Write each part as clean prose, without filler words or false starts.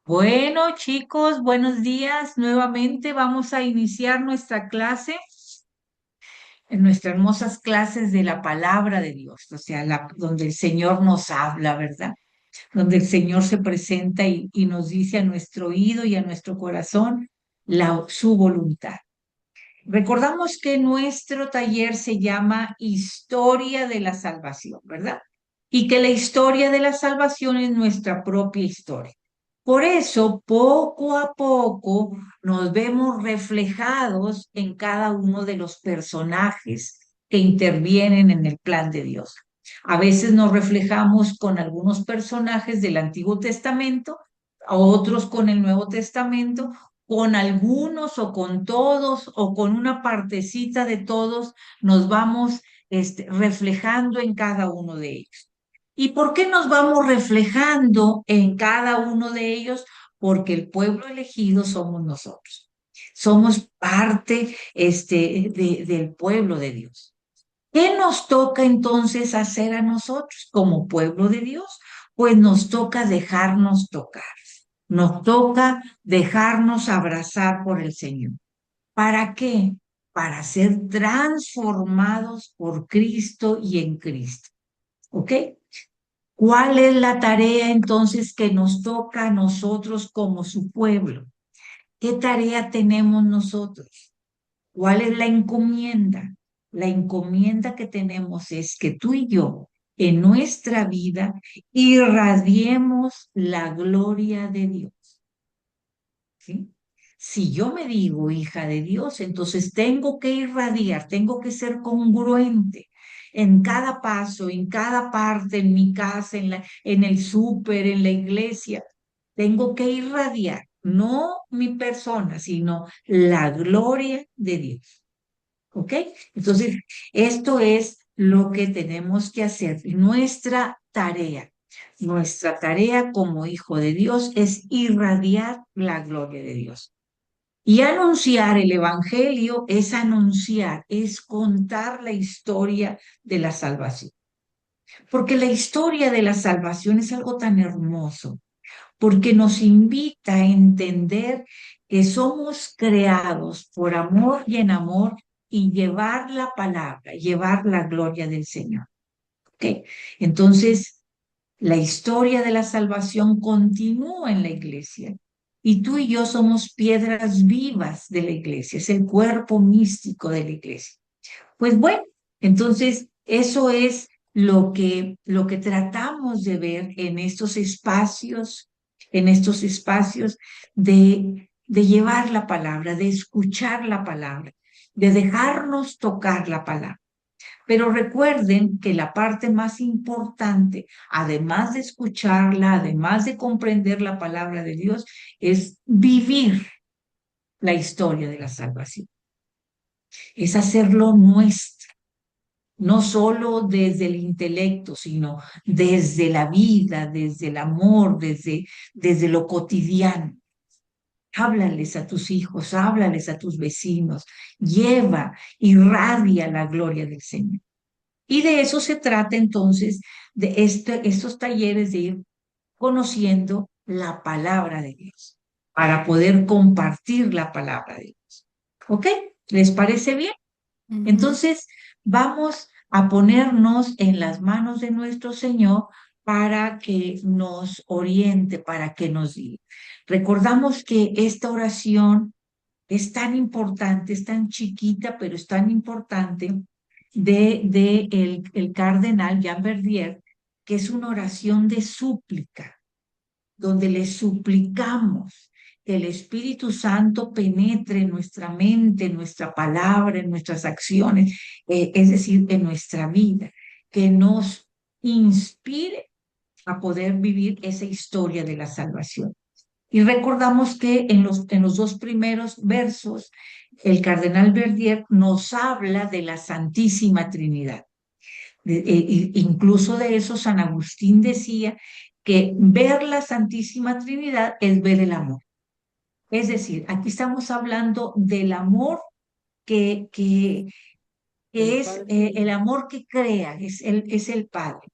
Bueno, chicos, buenos días. Nuevamente vamos a iniciar nuestra clase, en nuestras hermosas clases de la palabra de Dios, o sea, donde el Señor nos habla, ¿verdad? Donde el Señor se presenta y nos dice a nuestro oído y a nuestro corazón su voluntad. Recordamos que nuestro taller se llama Historia de la Salvación, ¿verdad? Y que la historia de la salvación es nuestra propia historia. Por eso, poco a poco, nos vemos reflejados en cada uno de los personajes que intervienen en el plan de Dios. A veces nos reflejamos con algunos personajes del Antiguo Testamento, a otros con el Nuevo Testamento, con algunos o con todos o con una partecita de todos, nos vamos reflejando en cada uno de ellos. ¿Y por qué nos vamos reflejando en cada uno de ellos? Porque el pueblo elegido somos nosotros. Somos parte del pueblo de Dios. ¿Qué nos toca entonces hacer a nosotros como pueblo de Dios? Pues nos toca dejarnos tocar. Nos toca dejarnos abrazar por el Señor. ¿Para qué? Para ser transformados por Cristo y en Cristo. ¿Ok? ¿Cuál es la tarea entonces que nos toca a nosotros como su pueblo? ¿Qué tarea tenemos nosotros? ¿Cuál es la encomienda? La encomienda que tenemos es que tú y yo en nuestra vida irradiemos la gloria de Dios. ¿Sí? Si yo me digo hija de Dios, entonces tengo que irradiar, tengo que ser congruente en cada paso, en cada parte, en mi casa, en el súper, en la iglesia. Tengo que irradiar, no mi persona, sino la gloria de Dios. ¿Ok? Entonces, esto es lo que tenemos que hacer, nuestra tarea. Nuestra tarea como hijo de Dios es irradiar la gloria de Dios. Y anunciar el Evangelio es anunciar, es contar la historia de la salvación. Porque la historia de la salvación es algo tan hermoso, porque nos invita a entender que somos creados por amor y en amor y llevar la palabra, llevar la gloria del Señor. ¿Ok? Entonces, la historia de la salvación continúa en la iglesia y tú y yo somos piedras vivas de la iglesia, es el cuerpo místico de la iglesia. Pues bueno, entonces eso es lo que tratamos de ver en estos espacios de llevar la palabra, de escuchar la palabra, de dejarnos tocar la palabra. Pero recuerden que la parte más importante, además de escucharla, además de comprender la palabra de Dios, es vivir la historia de la salvación, es hacerlo nuestro, no solo desde el intelecto, sino desde la vida, desde el amor, desde lo cotidiano. Háblales a tus hijos, háblales a tus vecinos, lleva, irradia la gloria del Señor. Y de eso se trata entonces, de estos talleres de ir conociendo la palabra de Dios, para poder compartir la palabra de Dios. ¿Ok? ¿Les parece bien? Ujú. Entonces, vamos a ponernos en las manos de nuestro Señor para que nos oriente, para que nos guíe. Recordamos que esta oración es tan importante, es tan chiquita, pero es tan importante de el cardenal Jean Verdier, que es una oración de súplica donde le suplicamos que el Espíritu Santo penetre en nuestra mente, en nuestra palabra, en nuestras acciones, es decir, en nuestra vida, que nos inspire a poder vivir esa historia de la salvación. Y recordamos que en los dos primeros versos, el cardenal Verdier nos habla de la Santísima Trinidad. Incluso de eso San Agustín decía que ver la Santísima Trinidad es ver el amor. Es decir, aquí estamos hablando del amor que, que, El que es Padre. el amor que crea, es el Padre.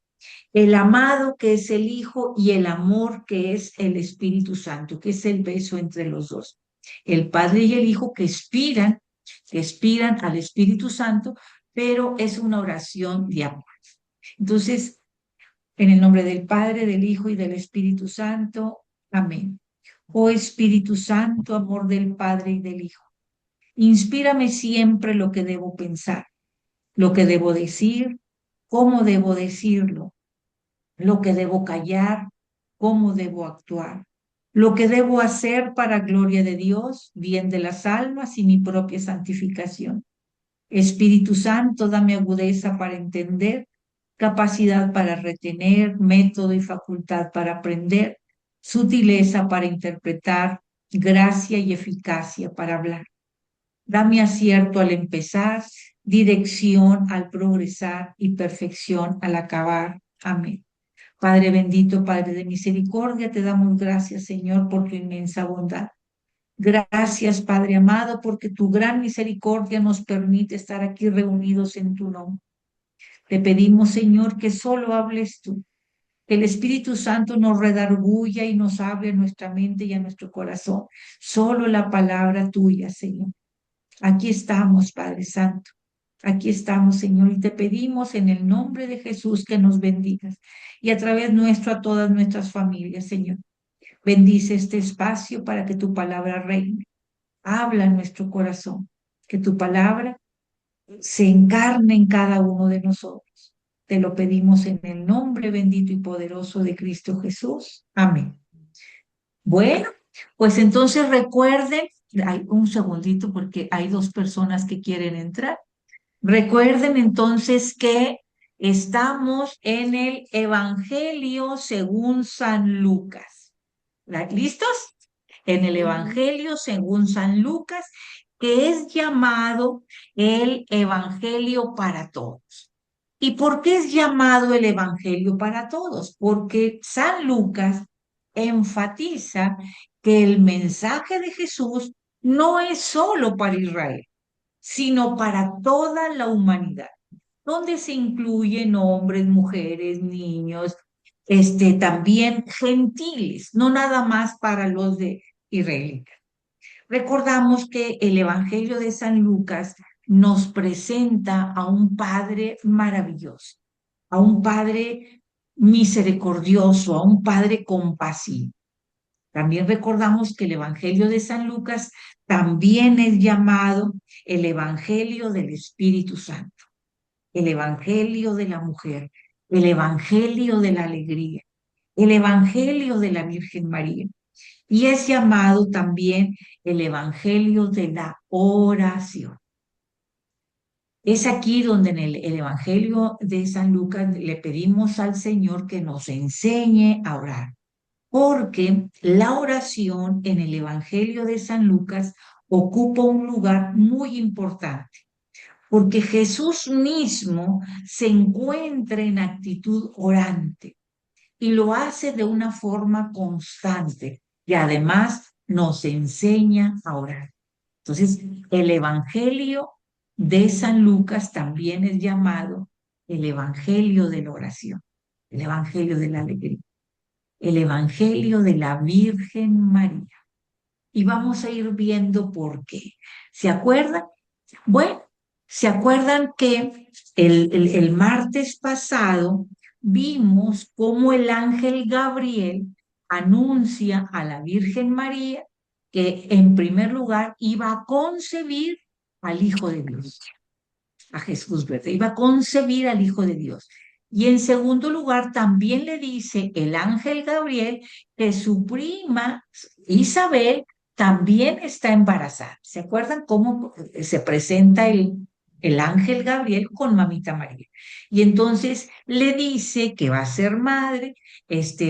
El amado que es el Hijo y el amor que es el Espíritu Santo, que es el beso entre los dos. El Padre y el Hijo que expiran al Espíritu Santo, pero es una oración de amor. Entonces, en el nombre del Padre, del Hijo y del Espíritu Santo. Amén. Oh Espíritu Santo, amor del Padre y del Hijo, inspírame siempre lo que debo pensar, lo que debo decir, cómo debo decirlo, lo que debo callar, cómo debo actuar, lo que debo hacer para gloria de Dios, bien de las almas y mi propia santificación. Espíritu Santo, dame agudeza para entender, capacidad para retener, método y facultad para aprender, sutileza para interpretar, gracia y eficacia para hablar. Dame acierto al empezar, dirección al progresar y perfección al acabar. Amén. Padre bendito, Padre de misericordia, te damos gracias, Señor, por tu inmensa bondad. Gracias, Padre amado, porque tu gran misericordia nos permite estar aquí reunidos en tu nombre. Te pedimos, Señor, que solo hables tú, que el Espíritu Santo nos redarguya y nos hable a nuestra mente y a nuestro corazón. Solo la palabra tuya, Señor. Aquí estamos, Padre Santo. Aquí estamos, Señor, y te pedimos en el nombre de Jesús que nos bendigas y a través nuestro a todas nuestras familias, Señor. Bendice este espacio para que tu palabra reine. Habla en nuestro corazón, que tu palabra se encarne en cada uno de nosotros. Te lo pedimos en el nombre bendito y poderoso de Cristo Jesús. Amén. Bueno, pues entonces recuerden, hay un segundito porque hay dos personas que quieren entrar. Recuerden entonces que estamos en el Evangelio según San Lucas. ¿Listos? En el Evangelio según San Lucas, que es llamado el Evangelio para todos. ¿Y por qué es llamado el Evangelio para todos? Porque San Lucas enfatiza que el mensaje de Jesús no es solo para Israel, sino para toda la humanidad, donde se incluyen hombres, mujeres, niños, también gentiles, no nada más para los de israelitas. Recordamos que el Evangelio de San Lucas nos presenta a un Padre maravilloso, a un Padre misericordioso, a un Padre compasivo. También recordamos que el Evangelio de San Lucas también es llamado el Evangelio del Espíritu Santo, el Evangelio de la mujer, el Evangelio de la alegría, el Evangelio de la Virgen María. Y es llamado también el Evangelio de la oración. Es aquí donde en el Evangelio de San Lucas le pedimos al Señor que nos enseñe a orar, porque la oración en el Evangelio de San Lucas ocupa un lugar muy importante, porque Jesús mismo se encuentra en actitud orante y lo hace de una forma constante y además nos enseña a orar. Entonces, el Evangelio de San Lucas también es llamado el Evangelio de la oración, el Evangelio de la alegría, el Evangelio de la Virgen María. Y vamos a ir viendo por qué. ¿Se acuerdan? Bueno, ¿se acuerdan que el martes pasado vimos cómo el ángel Gabriel anuncia a la Virgen María que en primer lugar iba a concebir al Hijo de Dios, a Jesús, ¿verdad? Iba a concebir al Hijo de Dios. Y en segundo lugar, también le dice el ángel Gabriel que su prima Isabel también está embarazada. ¿Se acuerdan cómo se presenta el ángel Gabriel con mamita María? Y entonces le dice que va a ser madre.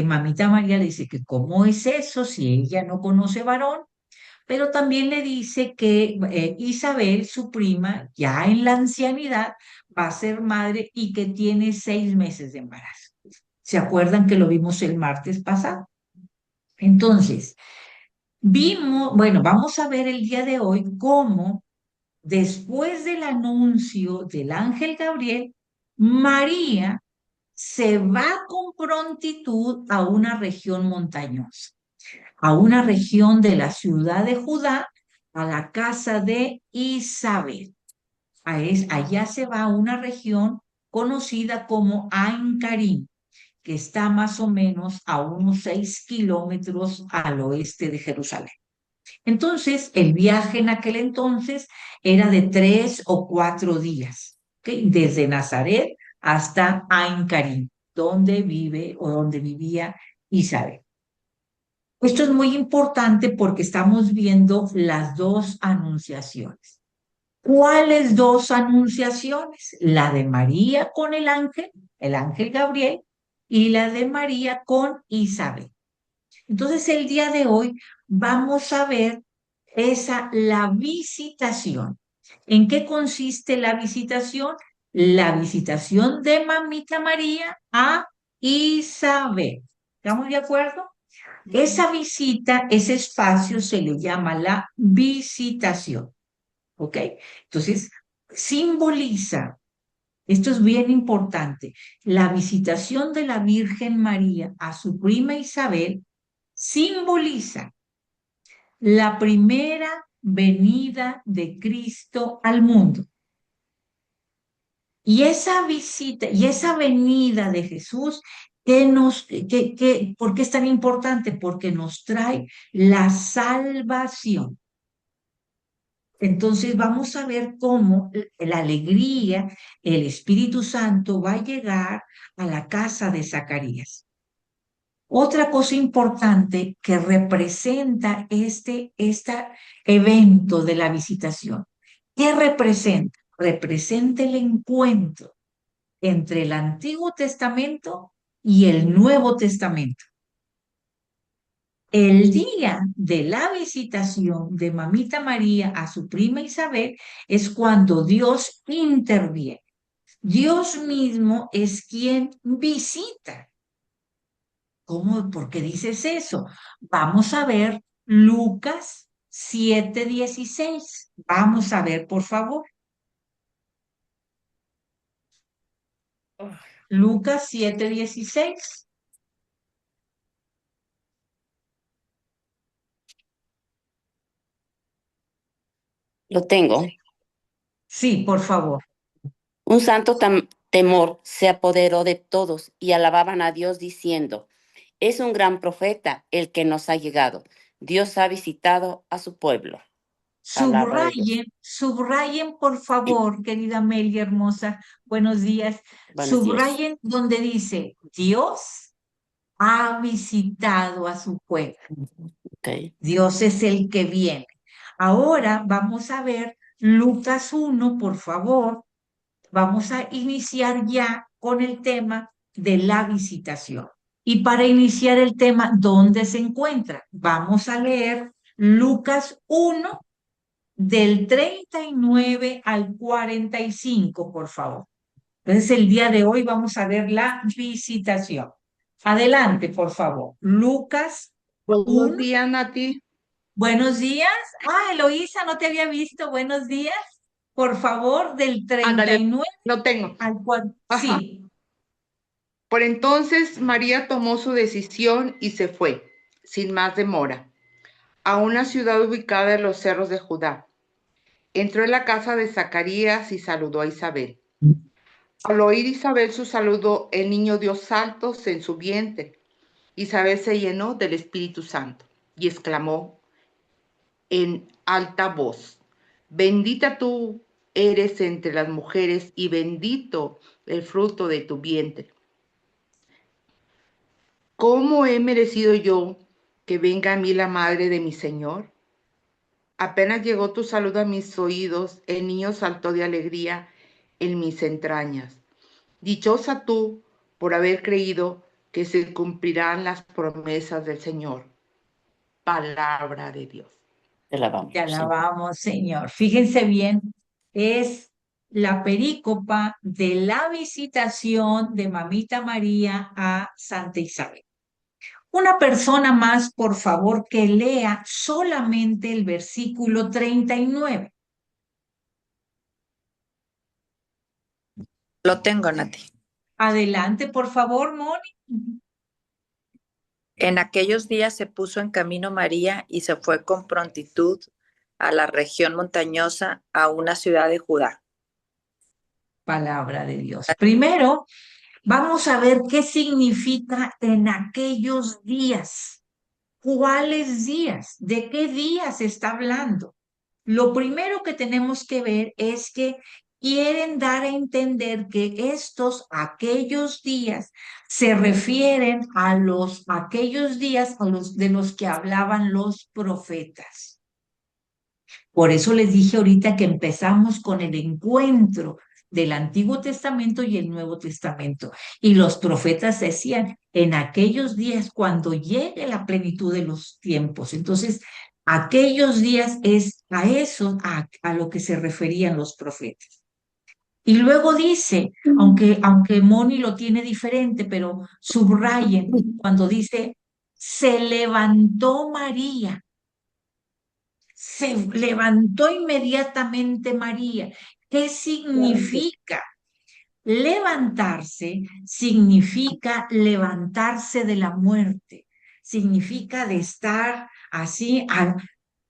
Mamita María le dice que cómo es eso si ella no conoce varón, pero también le dice que Isabel, su prima, ya en la ancianidad, va a ser madre y que tiene 6 meses de embarazo. ¿Se acuerdan que lo vimos el martes pasado? Entonces, bueno, vamos a ver el día de hoy cómo después del anuncio del ángel Gabriel, María se va con prontitud a una región montañosa, a una región de la ciudad de Judá, a la casa de Isabel. Allá se va a una región conocida como Ain Karim, que está más o menos a unos 6 kilómetros al oeste de Jerusalén. Entonces, el viaje en aquel entonces era de 3 o 4 días, ¿ok? Desde Nazaret hasta Ain Karim, donde vive o donde vivía Isabel. Esto es muy importante porque estamos viendo las dos anunciaciones. ¿Cuáles dos anunciaciones? La de María con el ángel Gabriel, y la de María con Isabel. Entonces, el día de hoy vamos a ver la visitación. ¿En qué consiste la visitación? La visitación de Mamita María a Isabel. ¿Estamos de acuerdo? Esa visita, ese espacio se le llama la visitación. ¿Ok? Entonces, simboliza, esto es bien importante, la visitación de la Virgen María a su prima Isabel simboliza la primera venida de Cristo al mundo. Y esa visita y esa venida de Jesús, ¿por qué es tan importante? Porque nos trae la salvación. Entonces vamos a ver cómo la alegría, el Espíritu Santo va a llegar a la casa de Zacarías. Otra cosa importante que representa este evento de la visitación. ¿Qué representa? Representa el encuentro entre el Antiguo Testamento y el Nuevo Testamento. El día de la visitación de Mamita María a su prima Isabel es cuando Dios interviene. Dios mismo es quien visita. ¿Cómo? ¿Por qué dices eso? Vamos a ver Lucas 7:16. Vamos a ver, por favor. Lucas 7:16. Lo tengo. Sí, por favor. Un santo temor se apoderó de todos y alababan a Dios diciendo, es un gran profeta el que nos ha llegado. Dios ha visitado a su pueblo. Palabra de Dios. Subrayen, por favor, querida Amelia hermosa. Buenos días. Buenos días. Subrayen donde dice, Dios ha visitado a su pueblo. Ok. Dios es el que viene. Ahora vamos a ver Lucas 1, por favor. Vamos a iniciar ya con el tema de la visitación. Y para iniciar el tema, ¿dónde se encuentra? Vamos a leer Lucas 1 del 39 al 45, por favor. Entonces, el día de hoy vamos a ver la visitación. Adelante, por favor. Lucas Buenos 1. días, Nati. Buenos días. Ah, Eloísa, no te había visto. Buenos días. Por favor, del treinta Ándale, y nueve lo tengo. al 4. Ajá. Sí. Por entonces María tomó su decisión y se fue, sin más demora, a una ciudad ubicada en los cerros de Judá. Entró en la casa de Zacarías y saludó a Isabel. Al oír Isabel su saludo, el niño dio saltos en su vientre. Isabel se llenó del Espíritu Santo y exclamó en alta voz, bendita tú eres entre las mujeres y bendito el fruto de tu vientre. ¿Cómo he merecido yo que venga a mí la madre de mi Señor? Apenas llegó tu saludo a mis oídos, el niño saltó de alegría en mis entrañas. Dichosa tú por haber creído que se cumplirán las promesas del Señor. Palabra de Dios. Te alabamos, Te Señor. alabamos, Señor. Fíjense bien, es la perícopa de la visitación de Mamita María a Santa Isabel. Una persona más, por favor, que lea solamente el versículo 39. Lo tengo, Nati. Adelante, por favor, Moni. En aquellos días se puso en camino María y se fue con prontitud a la región montañosa, a una ciudad de Judá. Palabra de Dios. Primero, vamos a ver qué significa en aquellos días. ¿Cuáles días? ¿De qué días está hablando? Lo primero que tenemos que ver es que quieren dar a entender que aquellos días, se refieren a aquellos días de los que hablaban los profetas. Por eso les dije ahorita que empezamos con el encuentro del Antiguo Testamento y el Nuevo Testamento. Y los profetas decían, en aquellos días, cuando llegue la plenitud de los tiempos. Entonces, aquellos días es a eso, a lo que se referían los profetas. Y luego dice, aunque Moni lo tiene diferente, pero subrayen cuando dice, se levantó María. Se levantó inmediatamente María. ¿Qué significa? Levantarse significa levantarse de la muerte, significa de estar así al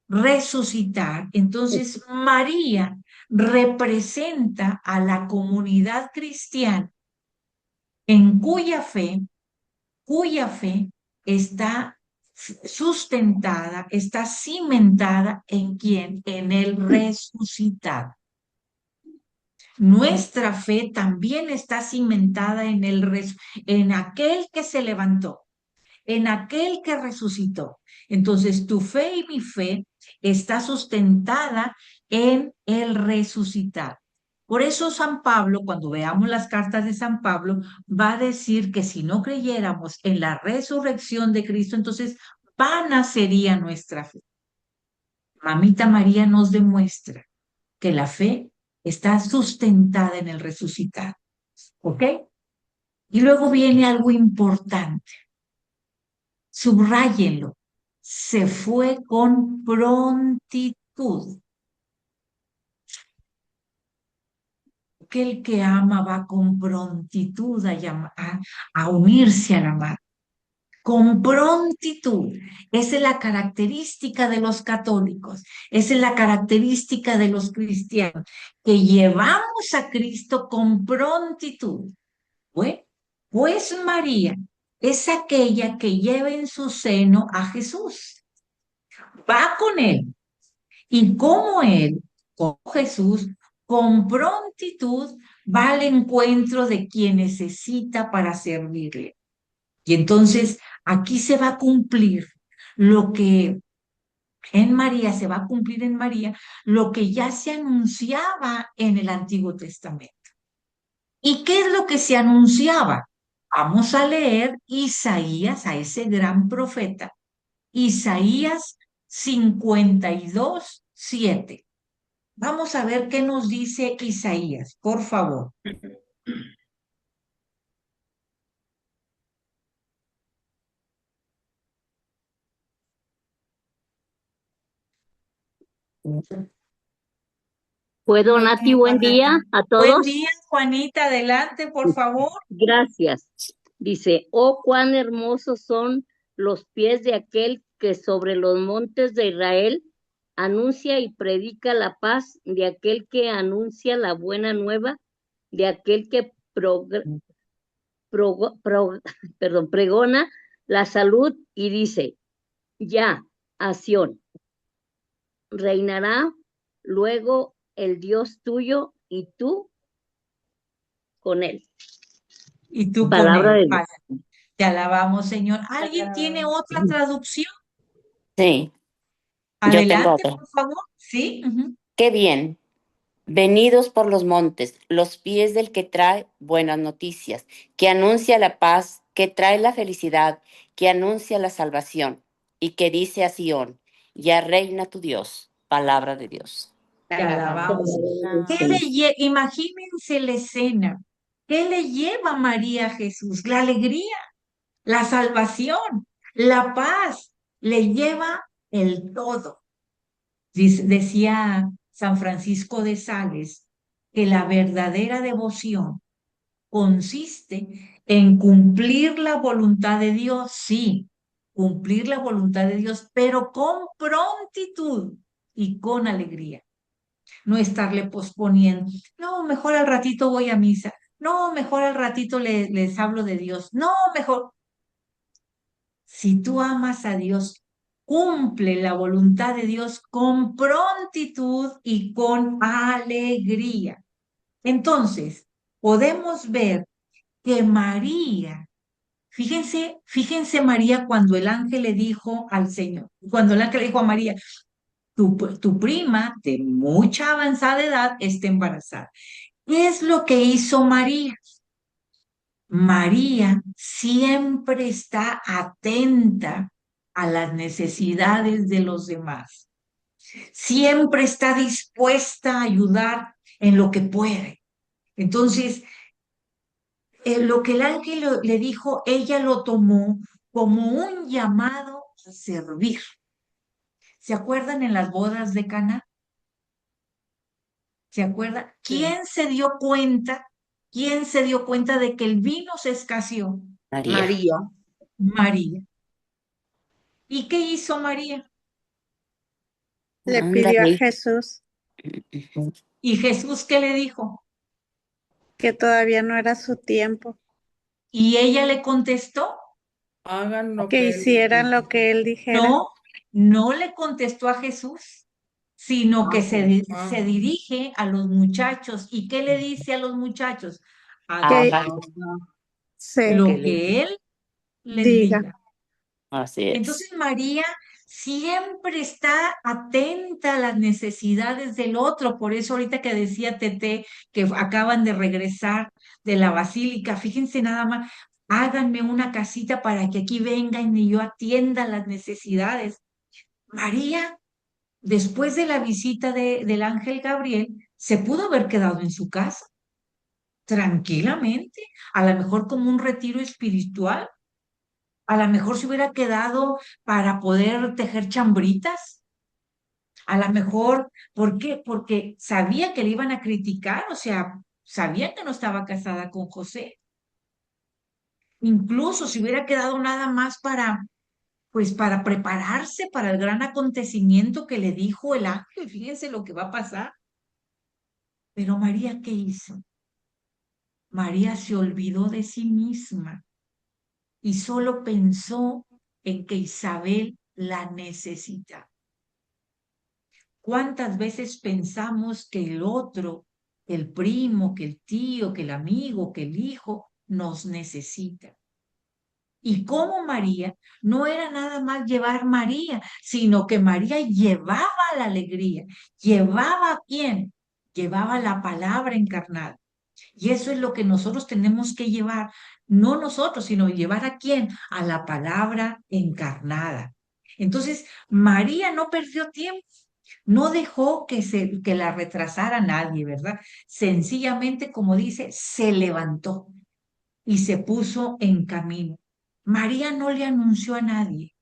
resucitar. Entonces, María representa a la comunidad cristiana en cuya fe está sustentada, está cimentada en quién, en el resucitado. Nuestra fe también está cimentada en aquel que se levantó, en aquel que resucitó. Entonces, tu fe y mi fe está sustentada en el resucitado. Por eso San Pablo, cuando veamos las cartas de San Pablo, va a decir que si no creyéramos en la resurrección de Cristo, entonces vana sería nuestra fe. Mamita María nos demuestra que la fe está sustentada en el resucitado. ¿Ok? Y luego viene algo importante. Subráyenlo. Se fue con prontitud. Aquel que ama va con prontitud a unirse a la madre. Con prontitud. Esa es la característica de los católicos. Esa es la característica de los cristianos, que llevamos a Cristo con prontitud. Bueno, pues María es aquella que lleva en su seno a Jesús. Va con él. Y como él, con Jesús, con prontitud va al encuentro de quien necesita para servirle. Y entonces aquí se va a cumplir lo que en María, se va a cumplir en María, lo que ya se anunciaba en el Antiguo Testamento. ¿Y qué es lo que se anunciaba? Vamos a leer Isaías, a ese gran profeta, Isaías 52:7. Vamos a ver qué nos dice Isaías, por favor. ¿Puedo, Nati? Buen día a todos. Buen día, Juanita, adelante, por favor. Gracias. Dice, oh, cuán hermosos son los pies de aquel que sobre los montes de Israel anuncia y predica la paz, de aquel que anuncia la buena nueva, de aquel que pregona la salud y dice, ya, a Sión, reinará luego el Dios tuyo y tú con él. Y tú Palabra con él. de Dios. Te alabamos, Señor. ¿Alguien tiene otra traducción? Sí, yo tengo Adelante, otra. por favor. Sí. Qué bien. Venidos por los montes, los pies del que trae buenas noticias, que anuncia la paz, que trae la felicidad, que anuncia la salvación y que dice a Sión, ya reina tu Dios. Palabra de Dios. Te alabamos. Imagínense la escena. ¿Qué le lleva María a Jesús? La alegría, la salvación, la paz. Le lleva el todo. Decía San Francisco de Sales que la verdadera devoción consiste en cumplir la voluntad de Dios, sí, cumplir la voluntad de Dios, pero con prontitud y con alegría. No estarle posponiendo. No, mejor al ratito voy a misa. No, mejor al ratito les hablo de Dios. No, mejor. Si tú amas a Dios, cumple la voluntad de Dios con prontitud y con alegría. Entonces, podemos ver que María, fíjense María cuando el ángel le dijo al Señor, cuando el ángel le dijo a María, tu prima de mucha avanzada edad está embarazada. ¿Qué es lo que hizo María? María siempre está atenta a las necesidades de los demás. Siempre está dispuesta a ayudar en lo que puede. Entonces, lo que el ángel le dijo, ella lo tomó como un llamado a servir. ¿Se acuerdan en las bodas de Caná? ¿Se acuerdan? Sí. ¿Quién se dio cuenta? ¿Quién se dio cuenta de que el vino se escaseó? María. María. María. ¿Y qué hizo María? Le pidió a Ándale. Jesús ¿Y Jesús qué le dijo? que todavía no era su tiempo, ¿Y ella le contestó? Hagan lo que que él les hicieran diga. lo que él dijera. No, no le contestó a Jesús, sino que Ah, se dirige a los muchachos. ¿Y qué le dice a los muchachos? Que Hagan Hagan. se lo que les que él les diga. diga. Así es. Entonces María siempre está atenta a las necesidades del otro. Por eso ahorita que decía Tete que acaban de regresar de la basílica, fíjense nada más, háganme una casita para que aquí vengan y yo atienda las necesidades. María, después de la visita del ángel Gabriel, se pudo haber quedado en su casa tranquilamente, a lo mejor como un retiro espiritual. A lo mejor se hubiera quedado para poder tejer chambritas. A lo mejor, ¿por qué? Porque sabía que le iban a criticar, o sea, sabía que no estaba casada con José. Incluso se hubiera quedado nada más para, pues, para prepararse para el gran acontecimiento que le dijo el ángel. Fíjense lo que va a pasar. Pero María, ¿qué hizo? María se olvidó de sí misma y solo pensó en que Isabel la necesitaba. ¿Cuántas veces pensamos que el otro, el primo, que el tío, que el amigo, que el hijo, nos necesita? Y como María no era nada más llevar María, sino que María llevaba la alegría. ¿Llevaba a quién? Llevaba la palabra encarnada. Y eso es lo que nosotros tenemos que llevar, no nosotros, sino llevar a quién? A la palabra encarnada. Entonces, María no perdió tiempo, no dejó que la retrasara nadie, ¿verdad? Sencillamente, como dice, se levantó y se puso en camino. María no le anunció a nadie,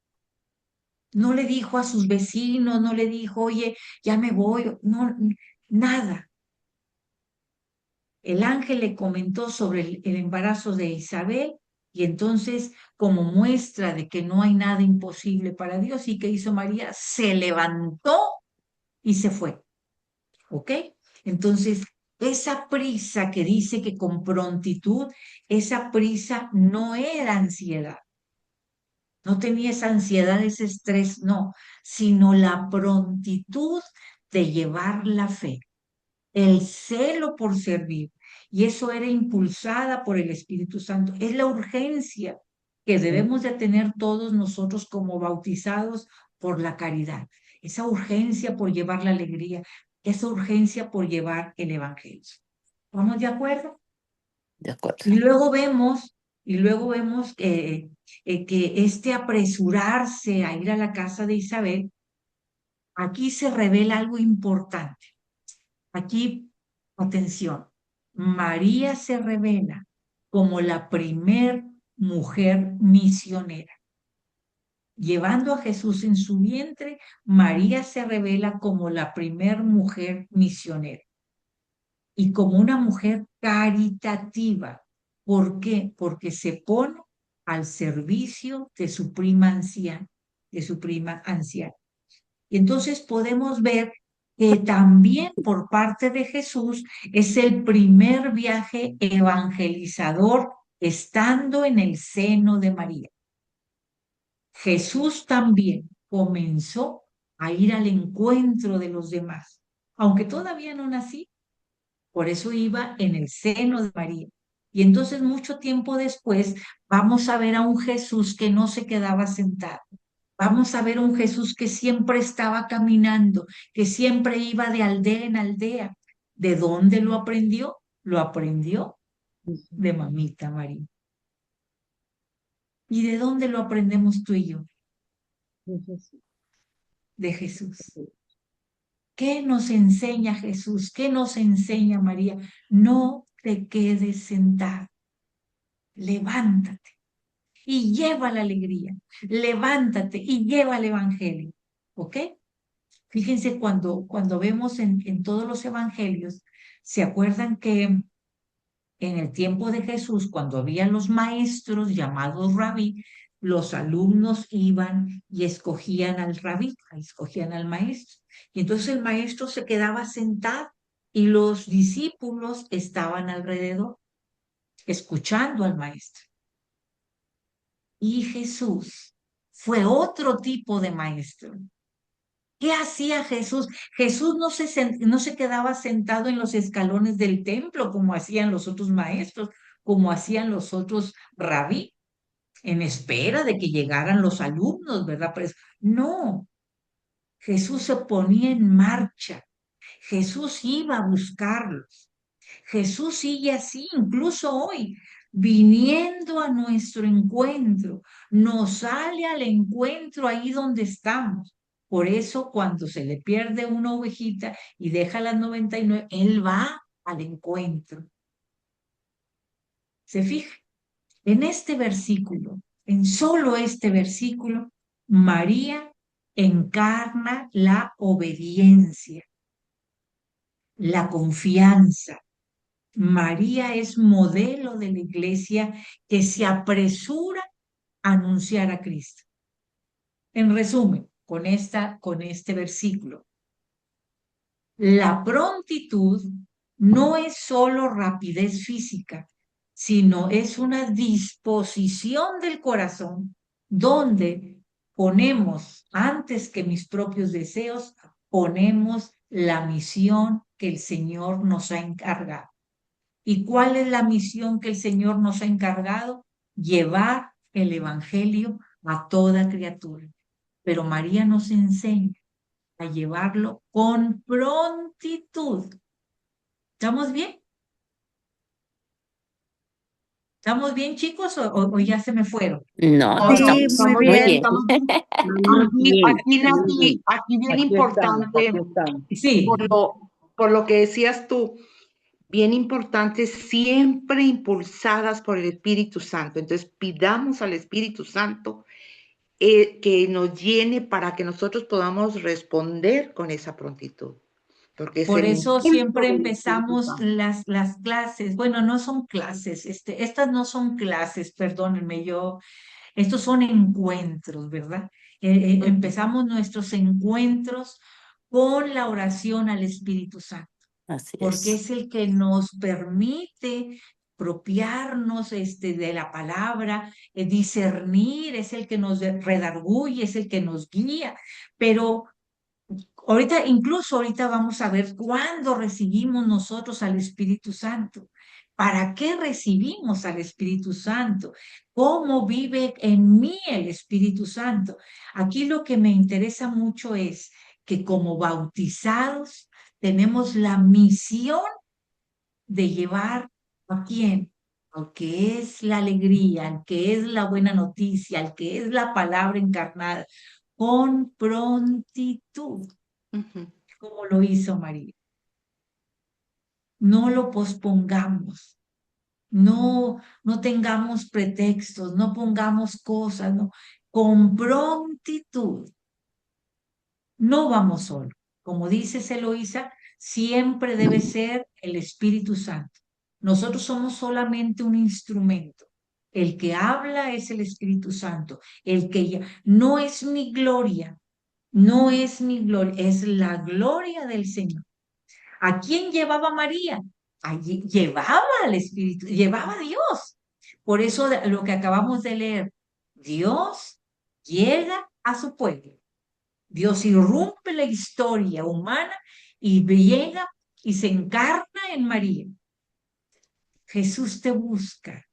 no le dijo a sus vecinos, no le dijo, oye, ya me voy, no, nada. El ángel le comentó sobre el embarazo de Isabel y entonces, como muestra de que no hay nada imposible para Dios, ¿y qué hizo María? Se levantó y se fue. ¿Ok? Entonces, esa prisa que dice que con prontitud, esa prisa no era ansiedad, no tenía esa ansiedad, ese estrés, no, sino la prontitud de llevar la fe, el celo por servir. Y eso era impulsada por el Espíritu Santo. Es la urgencia que debemos de tener todos nosotros como bautizados por la caridad. Esa urgencia por llevar la alegría, esa urgencia por llevar el Evangelio. ¿Estamos de acuerdo? De acuerdo. Y luego vemos que este apresurarse a ir a la casa de Isabel, aquí se revela algo importante. Aquí, atención, María se revela como la primer mujer misionera. Llevando a Jesús en su vientre, María se revela como la primer mujer misionera y como una mujer caritativa. ¿Por qué? Porque se pone al servicio de su prima anciana, de su prima anciana. Y entonces podemos ver que también por parte de Jesús es el primer viaje evangelizador estando en el seno de María. Jesús también comenzó a ir al encuentro de los demás, aunque todavía no nací, por eso iba en el seno de María. Y entonces mucho tiempo después vamos a ver a un Jesús que no se quedaba sentado. Vamos a ver a un Jesús que siempre estaba caminando, que siempre iba de aldea en aldea. ¿De dónde lo aprendió? Lo aprendió de mamita María. ¿Y de dónde lo aprendemos tú y yo? De Jesús. ¿Qué nos enseña Jesús? ¿Qué nos enseña María? No te quedes sentado. Levántate y lleva la alegría. Levántate y lleva el evangelio. ¿Ok? Fíjense cuando vemos en todos los evangelios, ¿se acuerdan que en el tiempo de Jesús, cuando había los maestros llamados rabí, los alumnos iban y escogían al rabí, escogían al maestro? Y entonces el maestro se quedaba sentado y los discípulos estaban alrededor, escuchando al maestro. Y Jesús fue otro tipo de maestro. ¿Qué hacía Jesús? Jesús no se quedaba sentado en los escalones del templo como hacían los otros maestros, como hacían los otros rabí, en espera de que llegaran los alumnos, ¿verdad? Pues no, Jesús se ponía en marcha, Jesús iba a buscarlos. Jesús sigue así, incluso hoy, viniendo a nuestro encuentro, nos sale al encuentro ahí donde estamos. Por eso cuando se le pierde una ovejita y deja las 99, Él va al encuentro. ¿Se fija? En este versículo, en solo este versículo, María encarna la obediencia, la confianza. María es modelo de la iglesia que se apresura a anunciar a Cristo. En resumen, con este versículo, la prontitud no es solo rapidez física, sino es una disposición del corazón donde ponemos, antes que mis propios deseos, ponemos la misión que el Señor nos ha encargado. ¿Y cuál es la misión que el Señor nos ha encargado? Llevar el Evangelio a toda criatura. Pero María nos enseña a llevarlo con prontitud. ¿Estamos bien? ¿Estamos bien, chicos? ¿O ya se me fueron? No, No, Sí, estamos muy estamos muy bien, bien. bien. estamos bien. Vamos bien, Aquí, muy bien. aquí bien Aquí estamos, importante, aquí estamos. Sí, por lo que decías tú, bien importante, siempre impulsadas por el Espíritu Santo. Entonces, pidamos al Espíritu Santo que nos llene para que nosotros podamos responder con esa prontitud, porque es por el eso impulso siempre del Espíritu empezamos Santo. las clases. Bueno, no son clases, estas no son clases, perdónenme, estos son encuentros, ¿verdad? Empezamos nuestros encuentros con la oración al Espíritu Santo, Así porque es. es el que nos permite apropiarnos de la palabra, discernir, es el que nos redarguye, es el que nos guía, pero incluso ahorita vamos a ver cuándo recibimos nosotros al Espíritu Santo. ¿Para qué recibimos al Espíritu Santo? ¿Cómo vive en mí el Espíritu Santo? Aquí lo que me interesa mucho es que como bautizados tenemos la misión de llevar a quién, al que es la alegría, al que es la buena noticia, al que es la palabra encarnada, con prontitud, Ujú. como lo hizo María. No lo pospongamos, no tengamos pretextos, no pongamos cosas, no. Con prontitud. No vamos solo. Como dice Eloísa, siempre debe ser el Espíritu Santo. Nosotros somos solamente un instrumento. El que habla es el Espíritu Santo. No es mi gloria, no es mi gloria, es la gloria del Señor. ¿A quién llevaba María? Allí llevaba al Espíritu, llevaba a Dios. Por eso lo que acabamos de leer, Dios llega a su pueblo. Dios irrumpe la historia humana y llega y se encarna en María. Jesús te busca.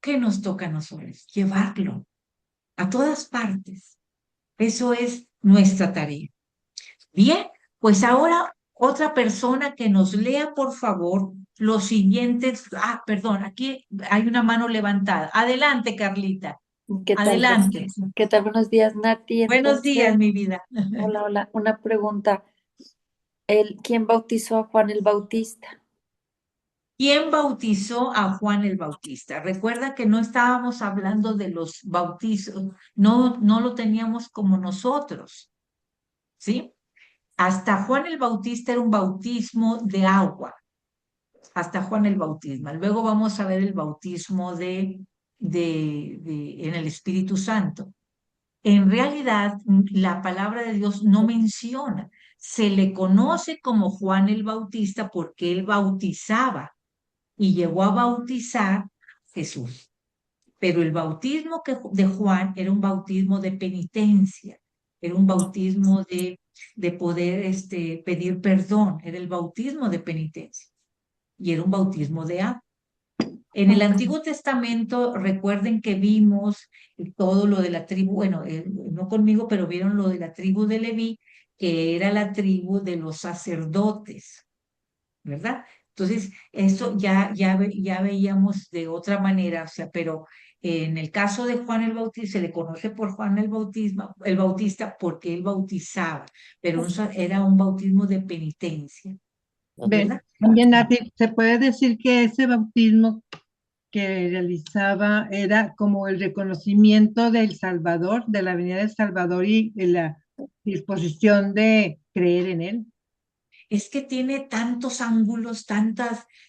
¿Qué nos toca a nosotros? Llevarlo a todas partes. Eso es nuestra tarea. Bien, pues ahora otra persona que nos lea, por favor, los siguientes. Ah, perdón, aquí hay una mano levantada. Adelante, Carlita. ¿Qué tal? Adelante. ¿Qué tal? Buenos días, Nati. Buenos días, Entonces, mi vida. hola, hola. Una pregunta. ¿Quién bautizó a Juan el Bautista? ¿Quién bautizó a Juan el Bautista? Recuerda que no estábamos hablando de los bautizos, no lo teníamos como nosotros, ¿sí? Hasta Juan el Bautista era un bautismo de agua, hasta Juan el Bautismo. Luego vamos a ver el bautismo en el Espíritu Santo. En realidad, la palabra de Dios no menciona. Se le conoce como Juan el Bautista porque él bautizaba y llegó a bautizar a Jesús. Pero el bautismo de Juan era un bautismo de penitencia, era un bautismo de poder pedir perdón, era el bautismo de penitencia y era un bautismo de agua. En el Ok. Antiguo Testamento, recuerden que vimos todo lo de la tribu, bueno, no conmigo, pero vieron lo de la tribu de Leví, que era la tribu de los sacerdotes, ¿verdad? Entonces, eso ya veíamos de otra manera, o sea, pero en el caso de Juan el Bautista, se le conoce por Juan el Bautista porque él bautizaba, pero era un bautismo de penitencia, ¿verdad? También, Nati, se puede decir que ese bautismo que realizaba era como el reconocimiento del Salvador, de la venida del Salvador y de la disposición de creer en él. Es que tiene tantos ángulos,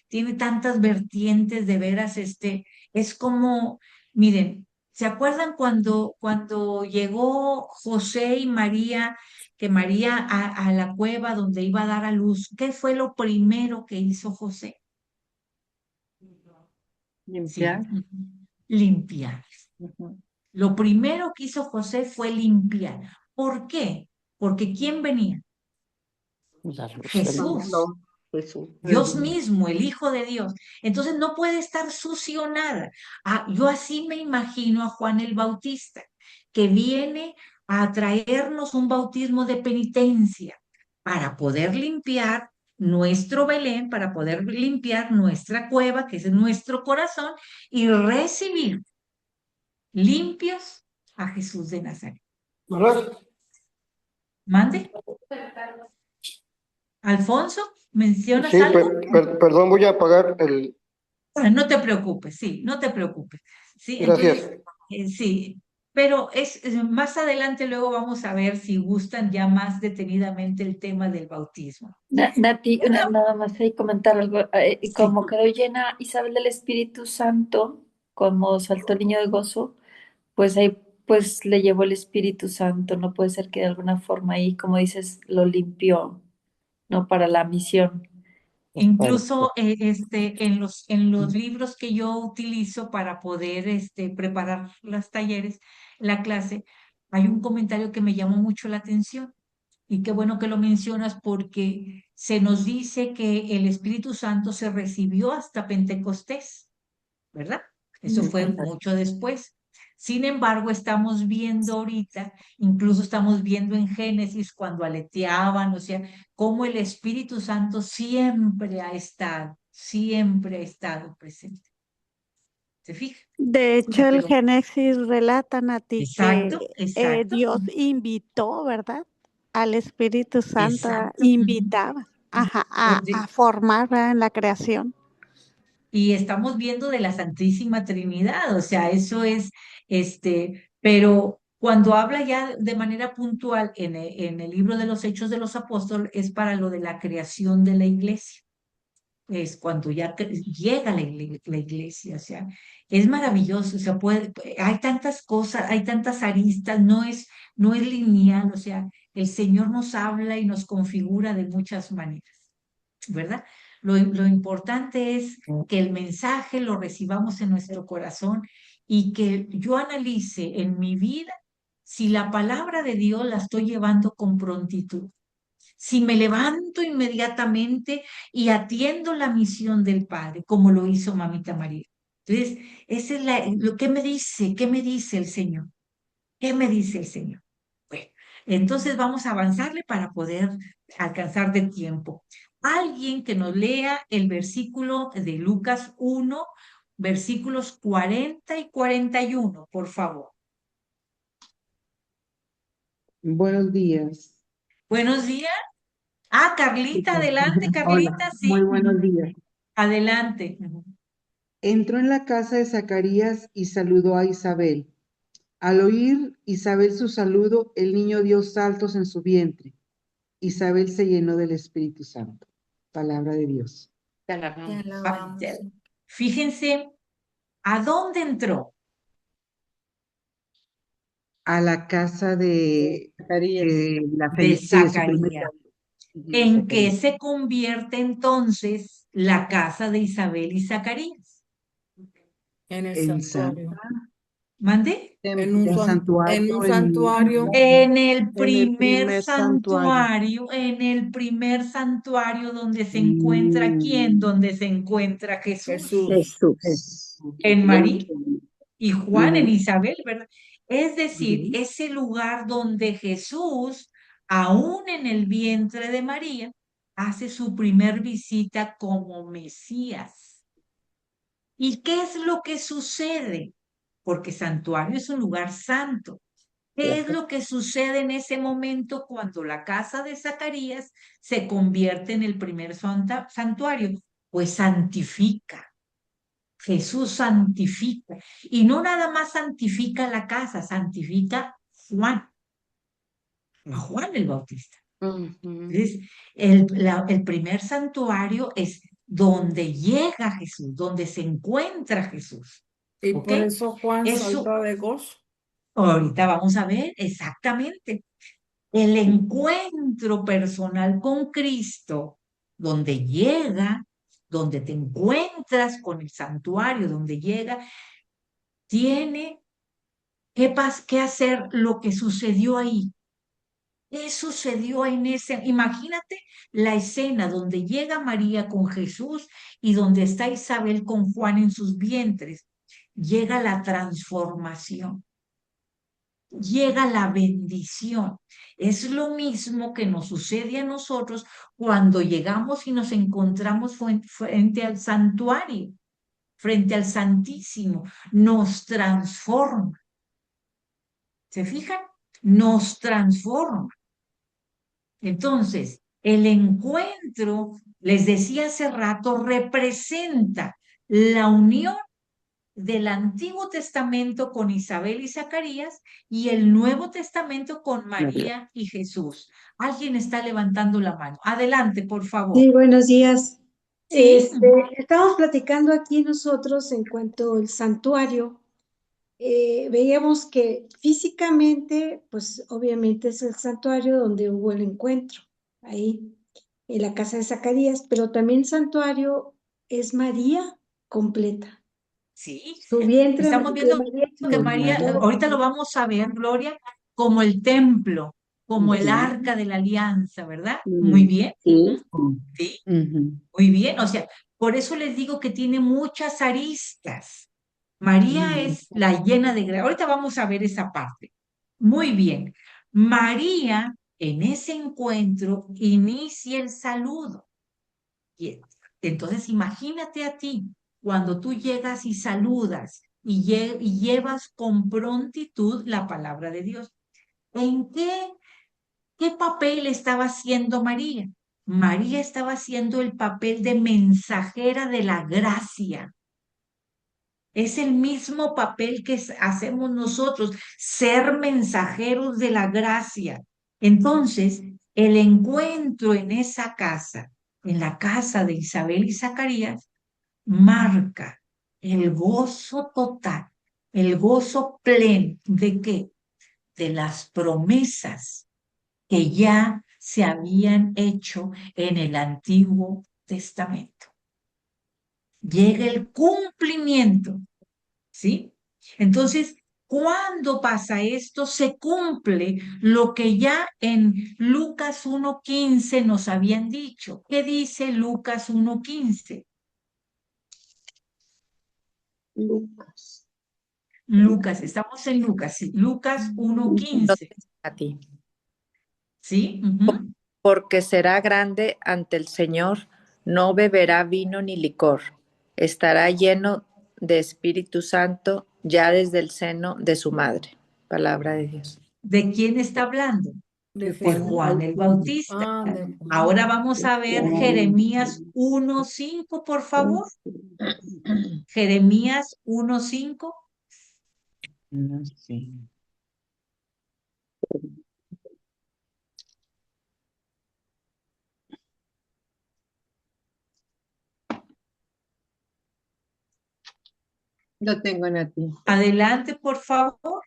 tiene tantas vertientes de veras, es como, miren, ¿se acuerdan cuando llegó José y María, que María a la cueva donde iba a dar a luz? ¿Qué fue lo primero que hizo José? Sí, Limpiar. limpiar. Ujú. Lo primero que hizo José fue limpiar. ¿Por qué? Porque ¿quién venía? La luz del Jesús. No, Jesús. Dios mismo, el Hijo de Dios. Entonces no puede estar sucio nada. Ah, yo así me imagino a Juan el Bautista, que viene a traernos un bautismo de penitencia para poder limpiar nuestro Belén, para poder limpiar nuestra cueva, que es nuestro corazón, y recibir limpios a Jesús de Nazaret. ¿Verdad? Mande. Alfonso, ¿mencionas Sí, algo? perdón, voy a apagar el... No te preocupes, sí, no te preocupes. Sí, entonces, Gracias. sí, pero más adelante luego vamos a ver si gustan ya más detenidamente el tema del bautismo. Nati, nada más ahí comentar algo. Y Sí, como quedó llena Isabel del Espíritu Santo, como saltó el niño de gozo, pues ahí pues le llevó el Espíritu Santo. No puede ser que de alguna forma ahí, como dices, lo limpió, ¿no? Para la misión. incluso en los libros que yo utilizo para poder preparar los talleres, la clase, hay un comentario que me llamó mucho la atención. Y qué bueno que lo mencionas porque se nos dice que el Espíritu Santo se recibió hasta Pentecostés, ¿verdad? Eso fue mucho después. Sin embargo, estamos viendo ahorita, incluso estamos viendo en Génesis cuando aleteaban, o sea, cómo el Espíritu Santo siempre ha estado presente. ¿Se fija? De hecho, el Pero, Génesis relata, Nati, que exacto, exacto, Dios invitó, ¿verdad? Al Espíritu Santo, exacto. invitaba a formar, ¿verdad? En la creación. Y estamos viendo de la Santísima Trinidad, o sea, eso es, pero cuando habla ya de manera puntual en el libro de los Hechos de los Apóstoles, es para lo de la creación de la iglesia. es cuando ya llega la iglesia, o sea, es maravilloso, o sea, hay tantas cosas, hay tantas aristas, no es lineal, o sea, el Señor nos habla y nos configura de muchas maneras, ¿verdad? Lo importante es que el mensaje lo recibamos en nuestro corazón y que yo analice en mi vida si la palabra de Dios la estoy llevando con prontitud, si me levanto inmediatamente y atiendo la misión del Padre, como lo hizo Mamita María. Entonces, esa es lo que me dice, ¿qué me dice el Señor? ¿Qué me dice el Señor? Bueno, entonces vamos a avanzarle para poder alcanzar de tiempo. Alguien que nos lea el versículo de Lucas 1, versículos 40 y 41, por favor. Buenos días. Buenos días. Ah, Carlita, adelante, Hola, Carlita, muy sí. buenos días. Adelante. Entró en la casa de Zacarías y saludó a Isabel. Al oír Isabel su saludo, el niño dio saltos en su vientre. Isabel se llenó del Espíritu Santo. Palabra de Dios. Te Te alabamos. alabamos. Fíjense, ¿a dónde entró? A la casa de Zacarías. De sí, de su primer Zacarías. de ¿En qué Zacarías. se convierte entonces la casa de Isabel y Zacarías? En el En santuario. ¿Mande? En un, En en un santuario, santuario. En el En el primer primer santuario. santuario, en el primer santuario donde se encuentra ¿quién? Mm, Donde se encuentra Jesús. Jesús. Jesús. En María y Juan, en mm, Isabel, ¿verdad? Es decir, mm, ese lugar donde Jesús, aún en el vientre de María, hace su primer visita como Mesías. ¿Y qué es lo que sucede? Porque santuario es un lugar santo. ¿Qué es lo que sucede en ese momento cuando la casa de Zacarías se convierte en el primer santuario? Pues santifica. Jesús santifica. Y no nada más santifica la casa, santifica Juan, a Juan el Bautista. Ujú. Entonces, el primer santuario es donde llega Jesús, donde se encuentra Jesús. Y ¿Ok? por eso Juan Eso, salta de gozo. ahorita vamos a ver exactamente. El encuentro personal con Cristo, donde llega, donde te encuentras con el santuario, donde llega, tiene qué hacer lo que sucedió ahí. ¿Qué sucedió en ese? Imagínate la escena donde llega María con Jesús y donde está Isabel con Juan en sus vientres. Llega la transformación, llega la bendición. Es lo mismo que nos sucede a nosotros cuando llegamos y nos encontramos frente al santuario, frente al Santísimo. Nos transforma. ¿Se fijan? Nos transforma. Entonces, el encuentro, les decía hace rato, representa la unión del Antiguo Testamento con Isabel y Zacarías y el Nuevo Testamento con María y Jesús. Alguien está levantando la mano. Adelante, por favor. Sí, buenos días. Sí, Estamos platicando aquí nosotros en cuanto al santuario. Veíamos que físicamente, pues obviamente es el santuario donde hubo el encuentro, ahí en la casa de Zacarías, pero también santuario es María completa. sí. Su vientre Estamos de viendo María que con María, todo. ahorita lo vamos a ver, Gloria, como el templo, como el ujú, arca de la alianza, ¿verdad? Muy bien. Sí. Sí. ujú, Muy bien, o sea, por eso les digo que tiene muchas aristas. María ujú. es la llena de gracia. Ahorita vamos a ver esa parte. Muy bien. María, en ese encuentro, inicia el saludo. Y entonces, imagínate a ti, cuando tú llegas y saludas y llevas con prontitud la palabra de Dios. ¿En qué papel estaba haciendo María? María estaba haciendo el papel de mensajera de la gracia. Es el mismo papel que hacemos nosotros, ser mensajeros de la gracia. Entonces, el encuentro en esa casa en la casa de Isabel y Zacarías marca el gozo total, el gozo pleno ¿de qué? De las promesas que ya se habían hecho en el Antiguo Testamento. Llega el cumplimiento, ¿sí? Entonces, ¿cuándo pasa esto? Se cumple lo que ya en Lucas 1:15 nos habían dicho. ¿Qué dice Lucas 1:15? Lucas. Lucas, estamos en Lucas, sí. Lucas 1:15, A ti. ¿sí? Ujú. Porque será grande ante el Señor, no beberá vino ni licor, estará lleno de Espíritu Santo ya desde el seno de su madre. Palabra de Dios. ¿De quién está hablando? De De Juan el Bautista. Ahora vamos a ver Jeremías 1:5, por favor. Jeremías 1:5. No sé. Lo tengo, Nati. Adelante, por favor.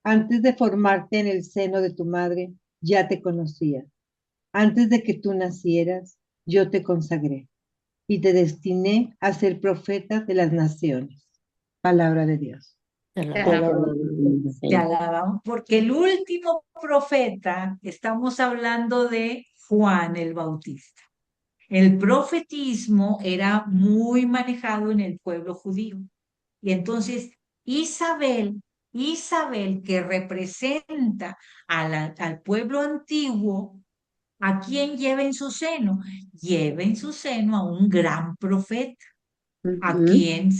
Antes de formarte en el seno de tu madre, ya te conocía. Antes de que tú nacieras, yo te consagré y te destiné a ser profeta de las naciones. Palabra de Dios. Te alabamos, porque el último profeta, estamos hablando de Juan el Bautista. El profetismo era muy manejado en el pueblo judío. Y entonces Isabel que representa al pueblo antiguo, ¿a quién lleva en su seno? Lleva en su seno a un gran profeta. ¿A quién?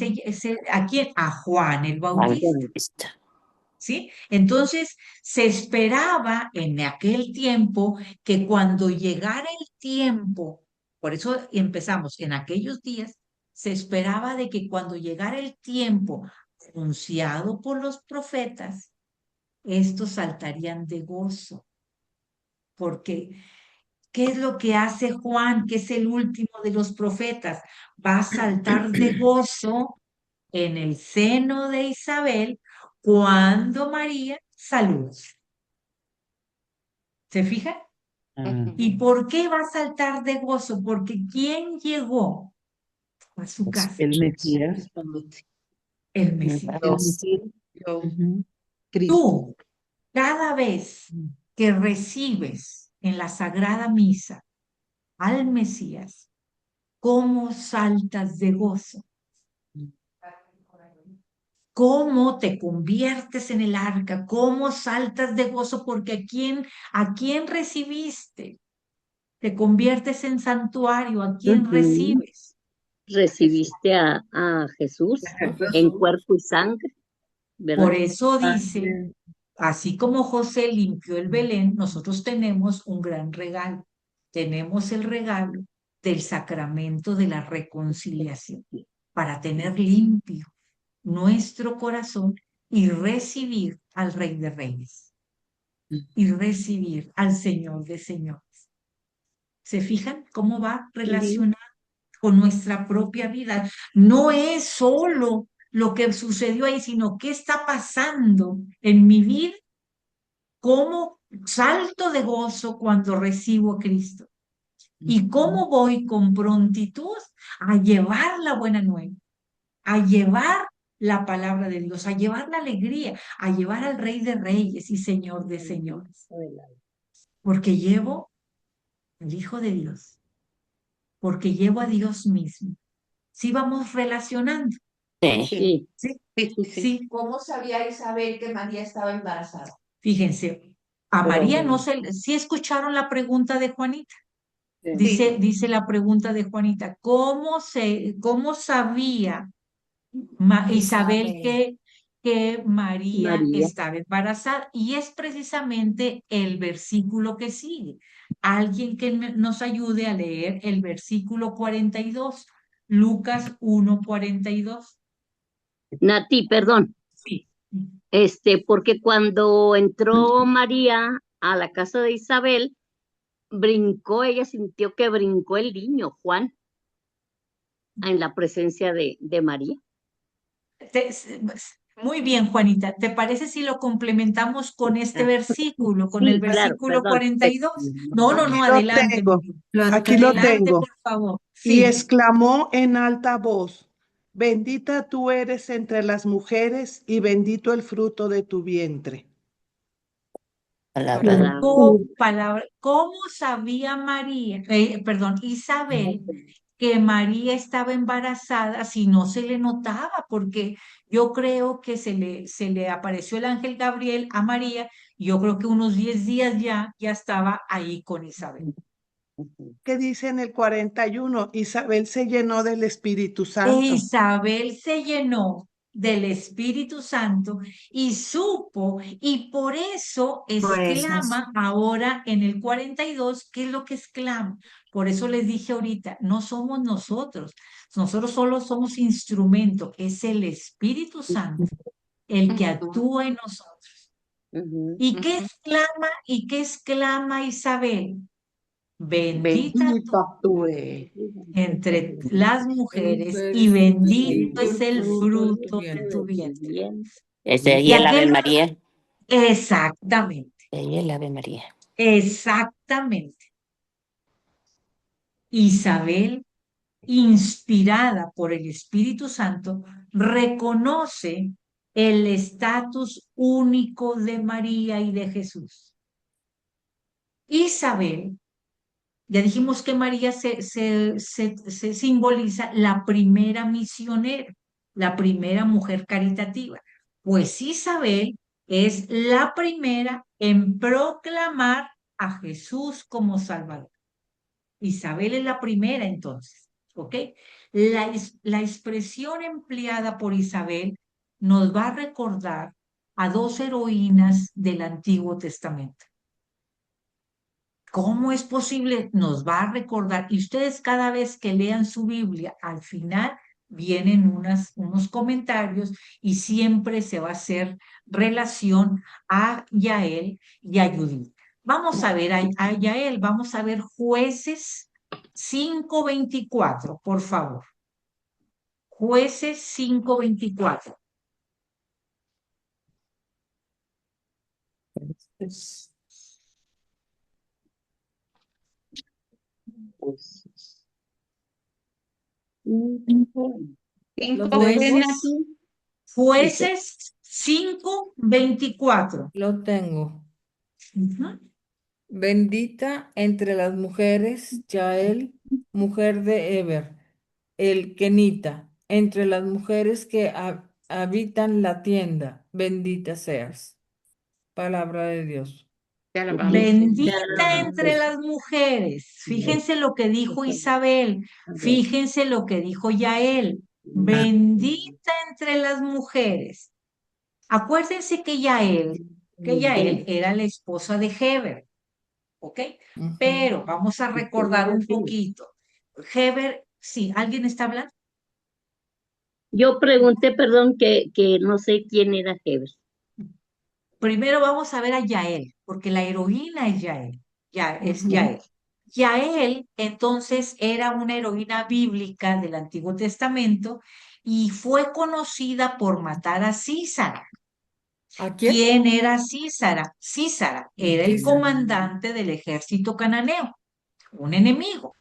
A Juan el Bautista. ¿Sí? Entonces se esperaba en aquel tiempo que cuando llegara el tiempo, por eso empezamos, en aquellos días, se esperaba de que cuando llegara el tiempo anunciado por los profetas, estos saltarían de gozo. Porque, ¿qué es lo que hace Juan, que es el último de los profetas? Va a saltar de gozo en el seno de Isabel cuando María saluda. ¿Se fijan? ¿Y por qué va a saltar de gozo? Porque ¿quién llegó a su casa? El Mesías. El Mesías. Cristo. Tú, cada vez que recibes en la Sagrada Misa al Mesías, ¿cómo saltas de gozo? ¿Cómo te conviertes en el arca? ¿Cómo saltas de gozo? Porque ¿a quién recibiste? Te conviertes en santuario. ¿A quién recibes? Recibiste a Jesús en cuerpo y sangre, ¿verdad? Por eso dice, así como José limpió el Belén, nosotros tenemos un gran regalo. Tenemos el regalo del sacramento de la reconciliación para tener limpio nuestro corazón y recibir al Rey de Reyes y recibir al Señor de Señores. ¿Se fijan cómo va relacionado con nuestra propia vida? No es solo lo que sucedió ahí, sino qué está pasando en mi vida, cómo salto de gozo cuando recibo a Cristo y cómo voy con prontitud a llevar la buena nueva, a llevar la palabra de Dios, a llevar la alegría, a llevar al Rey de Reyes y Señor de Señores. Porque llevo al Hijo de Dios, porque llevo a Dios mismo. Sí vamos relacionando. Sí. Sí. ¿Cómo sabía Isabel que María estaba embarazada? Fíjense, a María no se... ¿Sí escucharon la pregunta de Juanita? Dice la pregunta de Juanita, ¿cómo sabía Isabel que María estaba embarazada? Y es precisamente el versículo que sigue. Alguien que nos ayude a leer el versículo 42, Lucas 1:42. Nati, perdón. Sí. Porque cuando entró María a la casa de Isabel, brincó, ella sintió que brincó el niño, Juan, en la presencia de María. Muy bien, Juanita. ¿Te parece si lo complementamos con este versículo, con el Sí, claro, versículo perdón. 42? No, Aquí lo adelante, tengo, mi vida. aquí lo Adelante, tengo. por favor. Y Sí. exclamó en alta voz, bendita tú eres entre las mujeres y bendito el fruto de tu vientre. Palabra de ¿Cómo sabía María, perdón, Isabel, que María estaba embarazada si no se le notaba? Porque yo creo que se le apareció el ángel Gabriel a María, y yo creo que unos 10 días ya estaba ahí con Isabel. ¿Qué dice en el 41? Isabel se llenó del Espíritu Santo. Isabel se llenó del Espíritu Santo y supo, y por eso exclama ahora en el 42. ¿Qué es lo que exclama? Por eso les dije ahorita, no somos nosotros solo somos instrumento, es el Espíritu Santo el que actúa en nosotros. ¿Y qué exclama? ¿Y qué exclama Isabel? Bendita tú entre las mujeres y bendito es el fruto de tu vientre. Es de Y ahí el Ave aquel, María. exactamente, De ahí el Ave María. exactamente. Isabel, inspirada por el Espíritu Santo, reconoce el estatus único de María y de Jesús. Isabel, ya dijimos que María se simboliza la primera misionera, la primera mujer caritativa. Pues Isabel es la primera en proclamar a Jesús como Salvador. Isabel es la primera entonces, ¿ok? La expresión empleada por Isabel nos va a recordar a dos heroínas del Antiguo Testamento. ¿Cómo es posible? Nos va a recordar, y ustedes cada vez que lean su Biblia, al final vienen unos comentarios y siempre se va a hacer relación a Yael y a Judith. Vamos a ver a Yael, vamos a ver Jueces 5:24, por favor. Jueces 5:24. Jueces 5:24. Lo tengo. Ujú. Bendita entre las mujeres, Yael, mujer de Eber, el kenita, entre las mujeres que habitan la tienda, bendita seas. Palabra de Dios. Bendita entre las mujeres. Fíjense lo que dijo Isabel. Fíjense lo que dijo Yael. Bendita entre las mujeres. Acuérdense que Yael era la esposa de Heber, ¿ok? Pero vamos a recordar un poquito. Heber, sí, ¿alguien está hablando? Yo pregunté, perdón, que no sé quién era Heber. Primero vamos a ver a Yael, porque la heroína es Yael. Es Yael. Yael, entonces, era una heroína bíblica del Antiguo Testamento y fue conocida por matar a Císara. ¿A quién? ¿Quién era Císara? Císara era el comandante del ejército cananeo, un enemigo.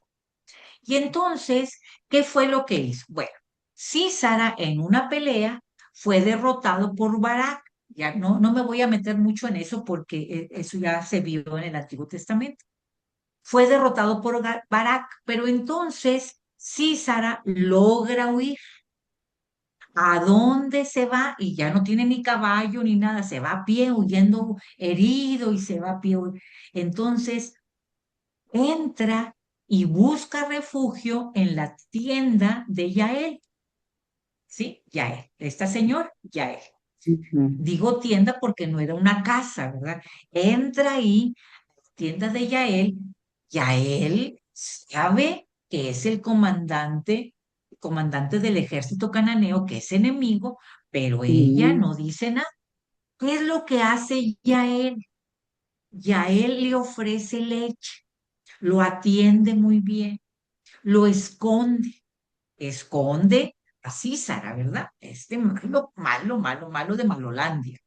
Y entonces, ¿qué fue lo que hizo? Bueno, Císara en una pelea fue derrotado por Barak. Ya no me voy a meter mucho en eso porque eso ya se vio en el Antiguo Testamento. Fue derrotado por Barak, pero entonces Císara logra huir. ¿A dónde se va? Y ya no tiene ni caballo ni nada, se va a pie huyendo herido y se va a pie. Entonces entra y busca refugio en la tienda de Yael. ¿Sí? Yael, esta señora, Yael. Digo tienda porque no era una casa, ¿verdad? Entra ahí, tienda de Yael. Yael sabe que es el comandante del ejército cananeo, que es enemigo, pero ella no dice nada. ¿Qué es lo que hace Yael? Yael le ofrece leche. lo atiende muy bien, lo esconde a Císara, ¿verdad? Este malo de Malolandia.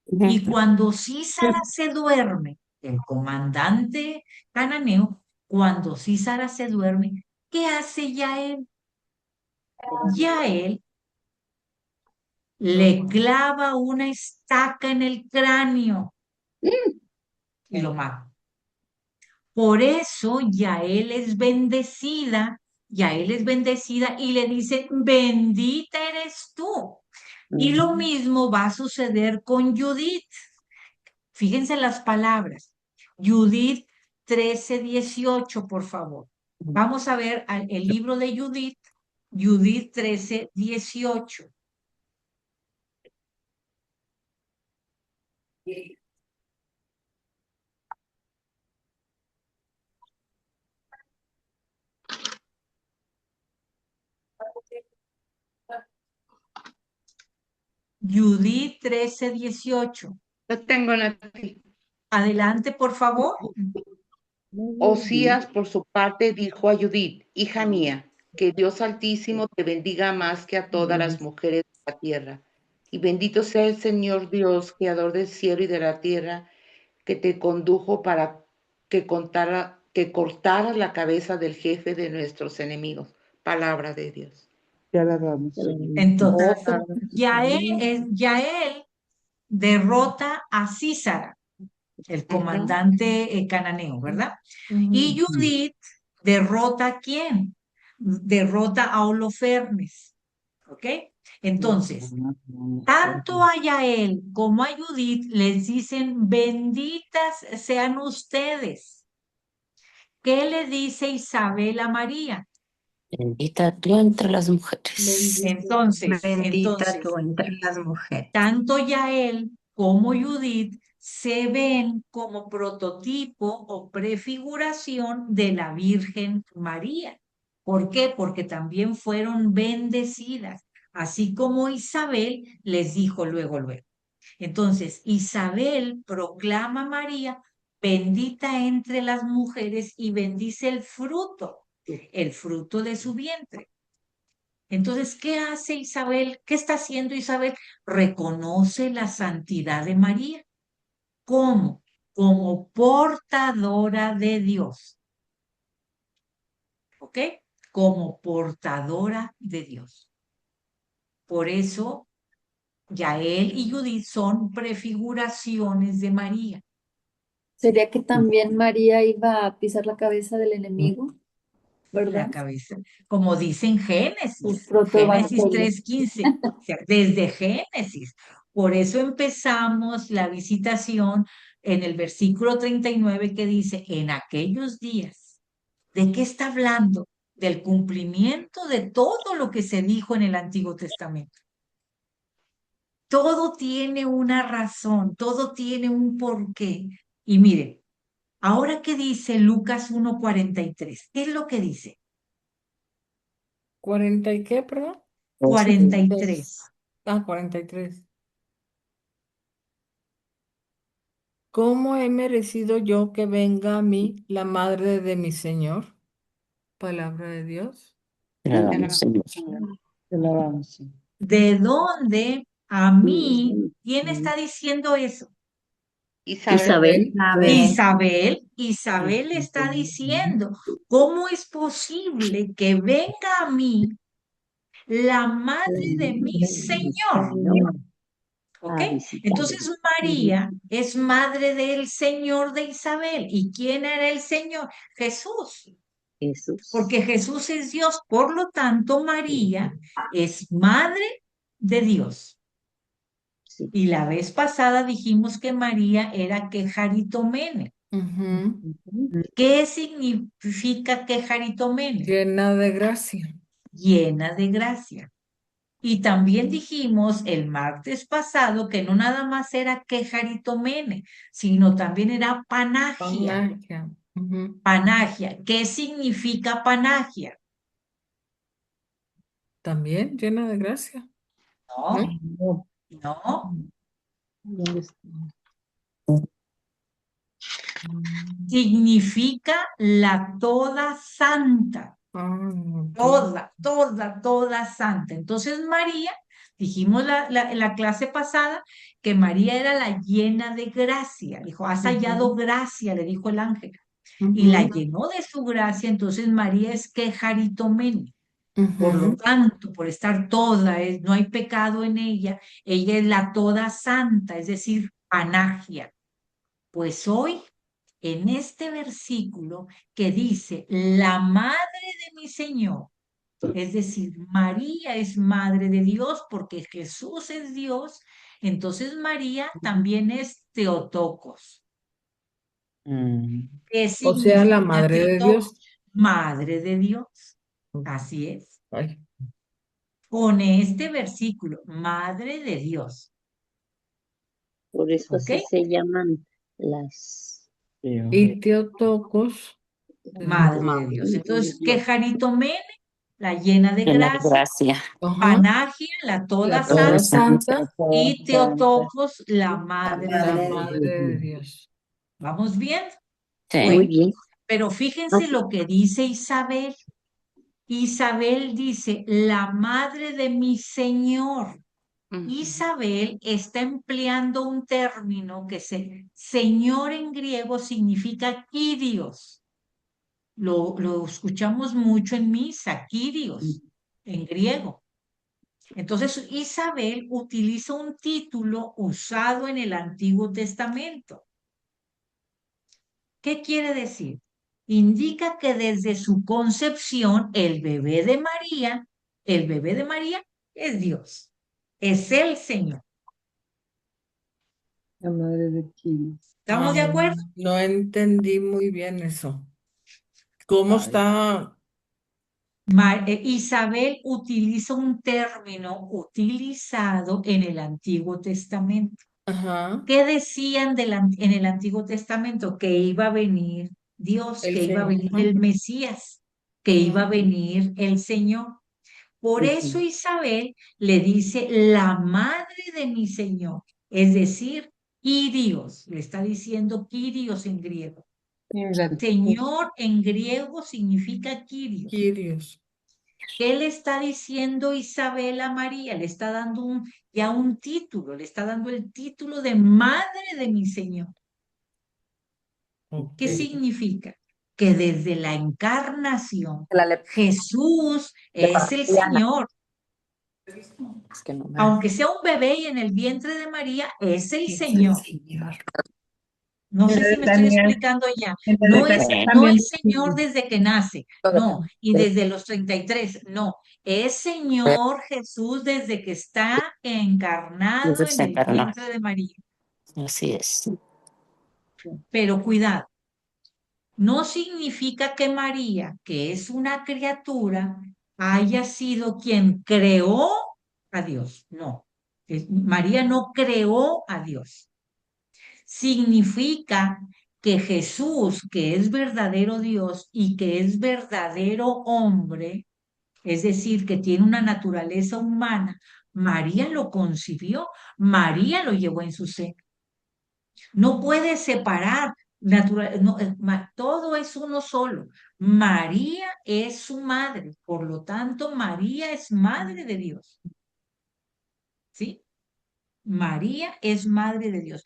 Y cuando Císara se duerme, el comandante cananeo, cuando Císara se duerme, ¿qué hace Yael? Yael le clava una estaca en el cráneo y lo mata. Por eso Yael es bendecida y le dice, bendita eres tú. Y lo mismo va a suceder con Judith. Fíjense las palabras. Judith 13:18, por favor. Vamos a ver el libro de Judith, Judith 13:18. Judith 13:18. Lo tengo, Nati. Adelante, por favor. Osías, por su parte, dijo a Judith, hija mía, que Dios Altísimo te bendiga más que a todas las mujeres de la tierra. Y bendito sea el Señor Dios, creador del cielo y de la tierra, que te condujo para que cortaras la cabeza del jefe de nuestros enemigos. Palabra de Dios. Te alabamos. Entonces, Yael derrota a Císara, el comandante cananeo, ¿verdad? Y Judith derrota a quién? Derrota a Holofernes, ¿ok? Entonces, tanto a Yael como a Judith les dicen, benditas sean ustedes. ¿Qué le dice Isabel a María? Bendita tú entre las mujeres. Entonces, Bendita tú entre las mujeres. tanto Yael como Judith se ven como prototipo o prefiguración de la Virgen María. ¿Por qué? Porque también fueron bendecidas, así como Isabel les dijo luego. Entonces, Isabel proclama a María bendita entre las mujeres y bendice el fruto de su vientre. Entonces, ¿qué hace Isabel? ¿Qué está haciendo Isabel? Reconoce la santidad de María. ¿Cómo? Como portadora de Dios. ¿Ok? Como portadora de Dios. Por eso, Yael y Judith son prefiguraciones de María. ¿Sería que también María iba a pisar la cabeza del enemigo? ¿Verdad? La cabeza, como dice en Génesis, Génesis protoevangelio. 3:15, o sea, desde Génesis. Por eso empezamos la visitación en el versículo 39 que dice, en aquellos días, ¿de qué está hablando? Del cumplimiento de todo lo que se dijo en el Antiguo Testamento. Todo tiene una razón, todo tiene un porqué. Y miren, ahora que dice Lucas 1:43, ¿qué es lo que dice? ¿40 y qué, perdón? 43. 43. ¿Cómo he merecido yo que venga a mí la madre de mi Señor? Palabra de Dios. Te alabamos, Señor. Te alabamos. ¿De dónde a mí? ¿Quién está diciendo eso? Isabel. Isabel está diciendo, ¿cómo es posible que venga a mí la madre de mi Señor? ¿Ok? Entonces María es madre del Señor de Isabel. ¿Y quién era el Señor? Jesús. Porque Jesús es Dios. Por lo tanto, María es madre de Dios. Y la vez pasada dijimos que María era quejaritomene. ¿Qué significa quejaritomene? Llena de gracia. Llena de gracia. Y también dijimos el martes pasado que no nada más era quejaritomene, sino también era panagia. Panagia. ¿Qué significa panagia? También llena de gracia. No. Significa la toda santa. Toda santa. Entonces María, dijimos la clase pasada, que María era la llena de gracia. Dijo, has hallado gracia, le dijo el ángel. Y la llenó de su gracia, entonces María es quejaritomene. Por lo tanto, por estar toda, no hay pecado en ella, ella es la toda santa, es decir, panagia. Pues hoy, en este versículo que dice, la madre de mi Señor, es decir, María es madre de Dios porque Jesús es Dios, entonces María también es Theotokos. ¿Qué O sea, la significa madre de Theotokos? Dios. Madre de Dios. Así es. Ay, Con este versículo, madre de Dios. Por eso ¿Ok? así se llaman las y Teotocos. Madre de Dios. Entonces, quejaritomene, la llena de Llena de gracia, gracia. Ajá. panagia, la toda La toda santa, santa, y Theotokos, la madre la de Dios. madre de Dios. ¿Vamos bien? Sí. muy Bueno, bien. pero fíjense lo que dice Isabel. Isabel dice, la madre de mi Señor. Isabel está empleando un término que señor en griego significa Kyrios. Lo escuchamos mucho en misa, Kyrios, en griego. Entonces, Isabel utiliza un título usado en el Antiguo Testamento. ¿Qué quiere decir? Indica que desde su concepción, el bebé de María es Dios, es el Señor. La madre de Kiris. ¿Estamos de acuerdo? No entendí muy bien eso. ¿Cómo está? Isabel utiliza un término utilizado en el Antiguo Testamento. Ajá. ¿Qué decían en el Antiguo Testamento? Que iba a venir Dios, El que iba a venir Señor. el Mesías, que iba a venir el Señor. Por eso Ujú. Isabel le dice la madre de mi Señor, es decir, Kyrios, le está diciendo Kyrios en griego. Señor en griego significa Kyrios. Kyrios. ¿Qué le está diciendo Isabel a María? Le está dando ya un título, le está dando el título de madre de mi Señor. ¿Qué significa? Que desde la encarnación Jesús es el Señor. Aunque sea un bebé y en el vientre de María, es el Señor. No sé si me estoy explicando ya. No es Señor desde que nace, no, y desde los 33, no. Es Señor Jesús desde que está encarnado en el vientre de María. Así es. Pero cuidado, no significa que María, que es una criatura, haya sido quien creó a Dios. No, María no creó a Dios. Significa que Jesús, que es verdadero Dios y que es verdadero hombre, es decir, que tiene una naturaleza humana, María lo concibió, María lo llevó en su seno. No puede separar, no, todo es uno solo. María es su madre, por lo tanto, María es madre de Dios. ¿Sí? María es madre de Dios.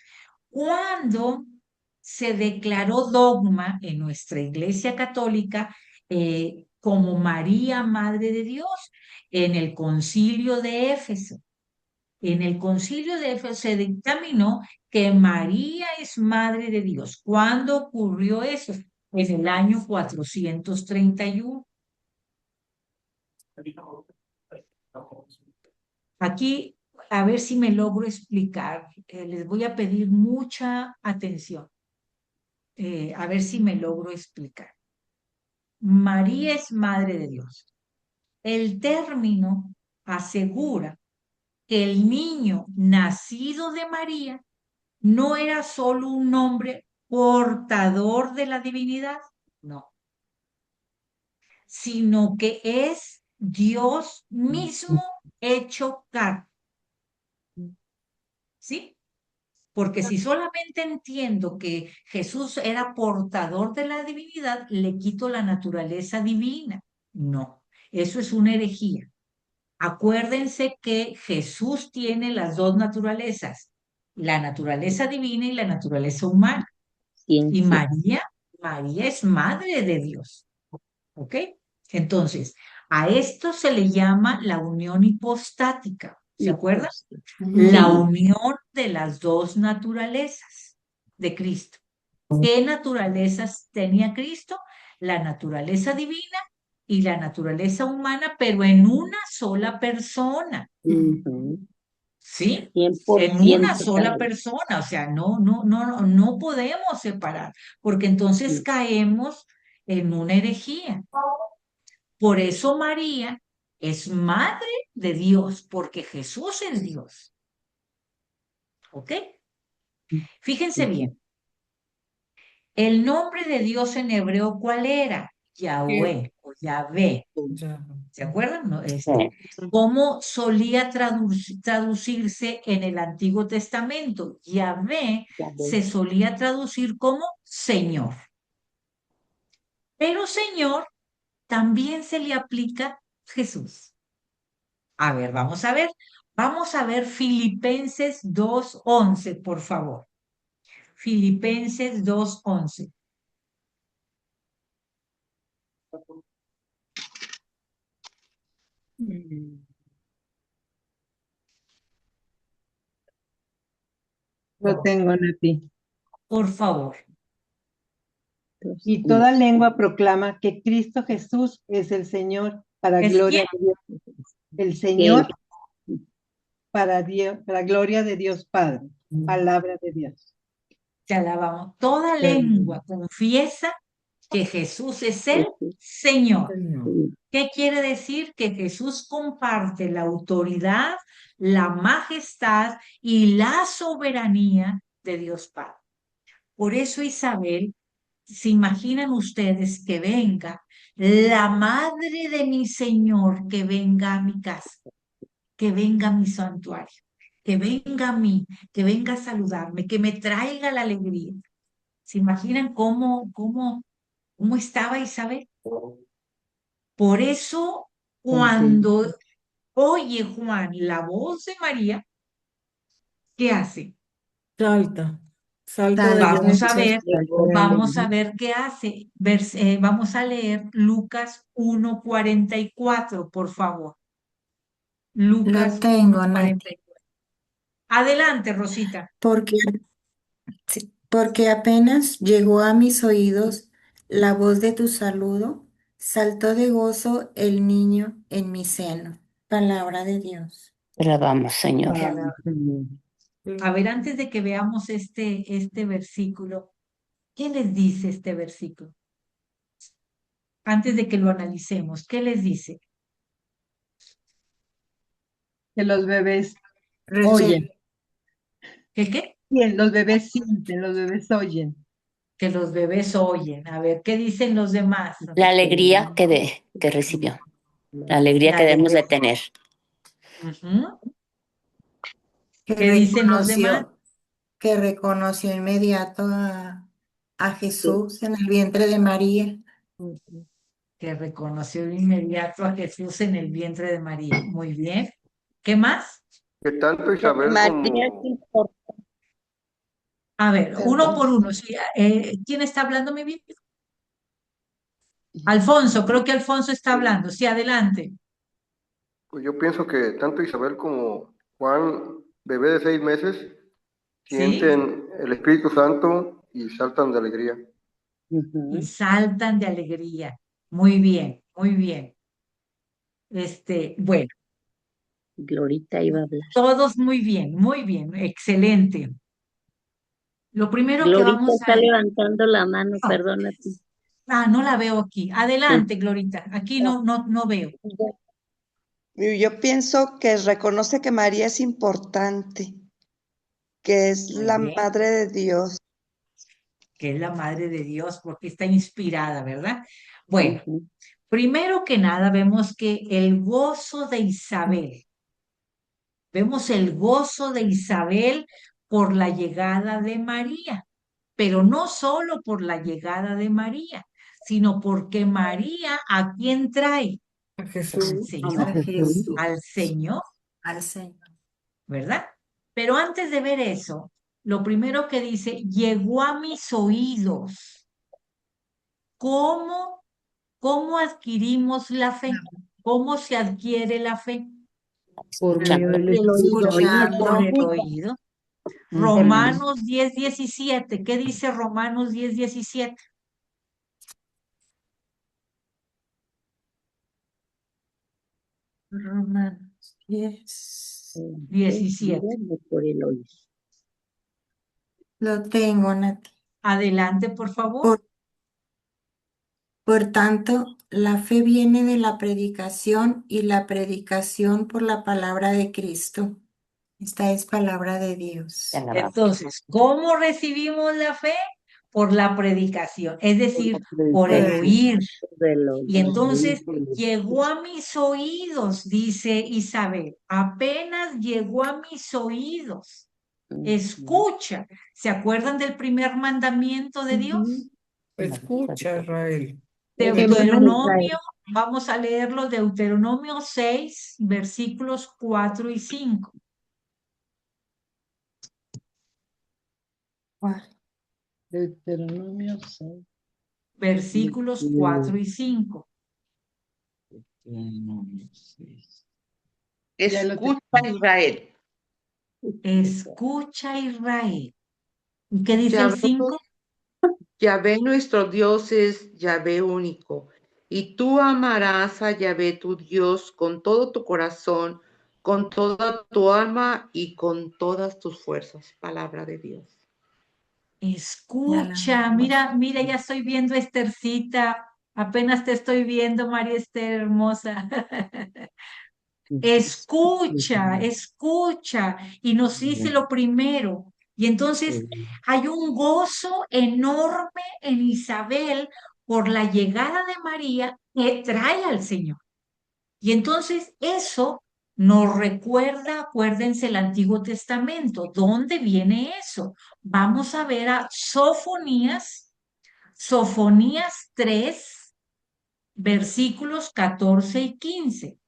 Cuando se declaró dogma en nuestra Iglesia Católica como María, Madre de Dios, en el Concilio de Éfeso. En el Concilio de Éfeso se dictaminó que María es Madre de Dios. ¿Cuándo ocurrió eso? En el año 431. Aquí, a ver si me logro explicar. Les voy a pedir mucha atención. A ver si me logro explicar. María es Madre de Dios. El término asegura que el niño nacido de María no era solo un hombre portador de la divinidad, no, sino que es Dios mismo hecho carne. ¿Sí? Porque si solamente entiendo que Jesús era portador de la divinidad, le quito la naturaleza divina. No, eso es una herejía. Acuérdense que Jesús tiene las dos naturalezas, la naturaleza divina y la naturaleza humana. Y María es madre de Dios. ¿Ok? Entonces, a esto se le llama la unión hipostática. ¿Se acuerdan? La unión de las dos naturalezas de Cristo. ¿Qué naturalezas tenía Cristo? La naturaleza divina y la naturaleza humana, pero en una sola persona. ¿Sí? En una sola persona, o sea, no podemos separar, porque entonces caemos en una herejía. Por eso María es madre de Dios, porque Jesús es Dios. ¿Ok? Fíjense bien. El nombre de Dios en hebreo, ¿cuál era? Yahweh o Yahvé. ¿Se acuerdan? ¿No? ¿Cómo solía traducirse en el Antiguo Testamento? Yahvé se solía traducir como Señor. Pero Señor también se le aplica Jesús. A ver, vamos a ver. Vamos a ver Filipenses 2:11, por favor. Filipenses 2:11. Lo tengo, Nati. Por favor. Y toda lengua proclama que Cristo Jesús es el Señor para ¿Es gloria quién? de Dios. El Señor para gloria de Dios Padre. Palabra de Dios. Te alabamos. Toda lengua confiesa que Jesús es el Señor. ¿Qué quiere decir? Que Jesús comparte la autoridad, la majestad y la soberanía de Dios Padre. Por eso Isabel, ¿se imaginan ustedes que venga la madre de mi Señor, que venga a mi casa, que venga a mi santuario, que venga a mí, que venga a saludarme, que me traiga la alegría? ¿Se imaginan cómo estaba Isabel? Por eso, cuando oye Juan la voz de María, ¿qué hace? Salta de Vamos a ver qué hace. Vamos a leer Lucas 1:44, por favor. Lucas Lo tengo, 1:44. Adelante, Rosita. Porque apenas llegó a mis oídos la voz de tu saludo, saltó de gozo el niño en mi seno. Palabra de Dios. Te alabamos, Señor. A ver, antes de que veamos este versículo, ¿qué les dice este versículo? Antes de que lo analicemos, ¿qué les dice? Que los bebés oyen. ¿Qué? Bien, los bebés sienten, los bebés oyen. Que los bebés oyen. A ver, ¿qué dicen los demás? La alegría que recibió. La alegría que debemos de tener. ¿Qué dicen los demás? Que reconoció inmediato a Jesús en el vientre de María. Que reconoció de inmediato a Jesús en el vientre de María. Muy bien. ¿Qué más? Que tanto Isabel como... A ver, uno por uno. Sí, ¿quién está hablando, mi bien? Alfonso, creo que Alfonso está hablando. Sí, adelante. Pues yo pienso que tanto Isabel como Juan, bebé de 6 meses, sienten el Espíritu Santo y saltan de alegría. Y saltan de alegría. Muy bien, muy bien. Bueno. Glorita iba a hablar. Todos muy bien, excelente. Lo primero que Glorita vamos está levantando la mano, perdónate. no la veo aquí. Adelante, Glorita. Aquí no veo. Yo pienso que reconoce que María es importante, que es la madre de Dios. Que es la madre de Dios porque está inspirada, ¿verdad? Bueno, primero que nada vemos que el gozo de Isabel, vemos el gozo de Isabel por la llegada de María, pero no solo por la llegada de María, sino porque María, ¿a quién trae? A Al Jesús. Señor, al Señor, Al Señor. ¿verdad? Pero antes de ver eso, lo primero que dice, llegó a mis oídos. ¿Cómo, cómo adquirimos la fe? ¿Cómo se adquiere la fe? Por medio del Por el Escuchando. oído. Ujú. Romanos 10:17. ¿Qué dice Romanos 10:17? Romanos 10. 17. Por el oído. Lo tengo, Nati. Adelante, por favor. Por tanto, la fe viene de la predicación y la predicación por la palabra de Cristo. Esta es palabra de Dios. Entonces, ¿cómo recibimos la fe? Por la predicación, es decir, por el oír. Y entonces llegó a mis oídos, dice Isabel, apenas llegó a mis oídos. Escucha. ¿Se acuerdan del primer mandamiento de Dios? Escucha, Israel. Deuteronomio, vamos a leerlo, Deuteronomio 6, versículos 4 y 5. Deuteronomio 6. Versículos 4 y 5. Deuteronomio 6. Escucha, Israel. Escucha, Israel. ¿Y qué dice el Yahvé, 5? Yahvé nuestro Dios es Yahvé único, y tú amarás a Yahvé tu Dios con todo tu corazón, con toda tu alma y con todas tus fuerzas. Palabra de Dios. Escucha, mira, mira, ya estoy viendo a Estercita, apenas te estoy viendo, María Esther hermosa. Escucha, escucha, y nos dice lo primero. Y entonces hay un gozo enorme en Isabel por la llegada de María que trae al Señor. Y entonces eso nos recuerda, acuérdense el Antiguo Testamento, ¿dónde viene eso? Vamos a ver a Sofonías 3, versículos 14 y 15.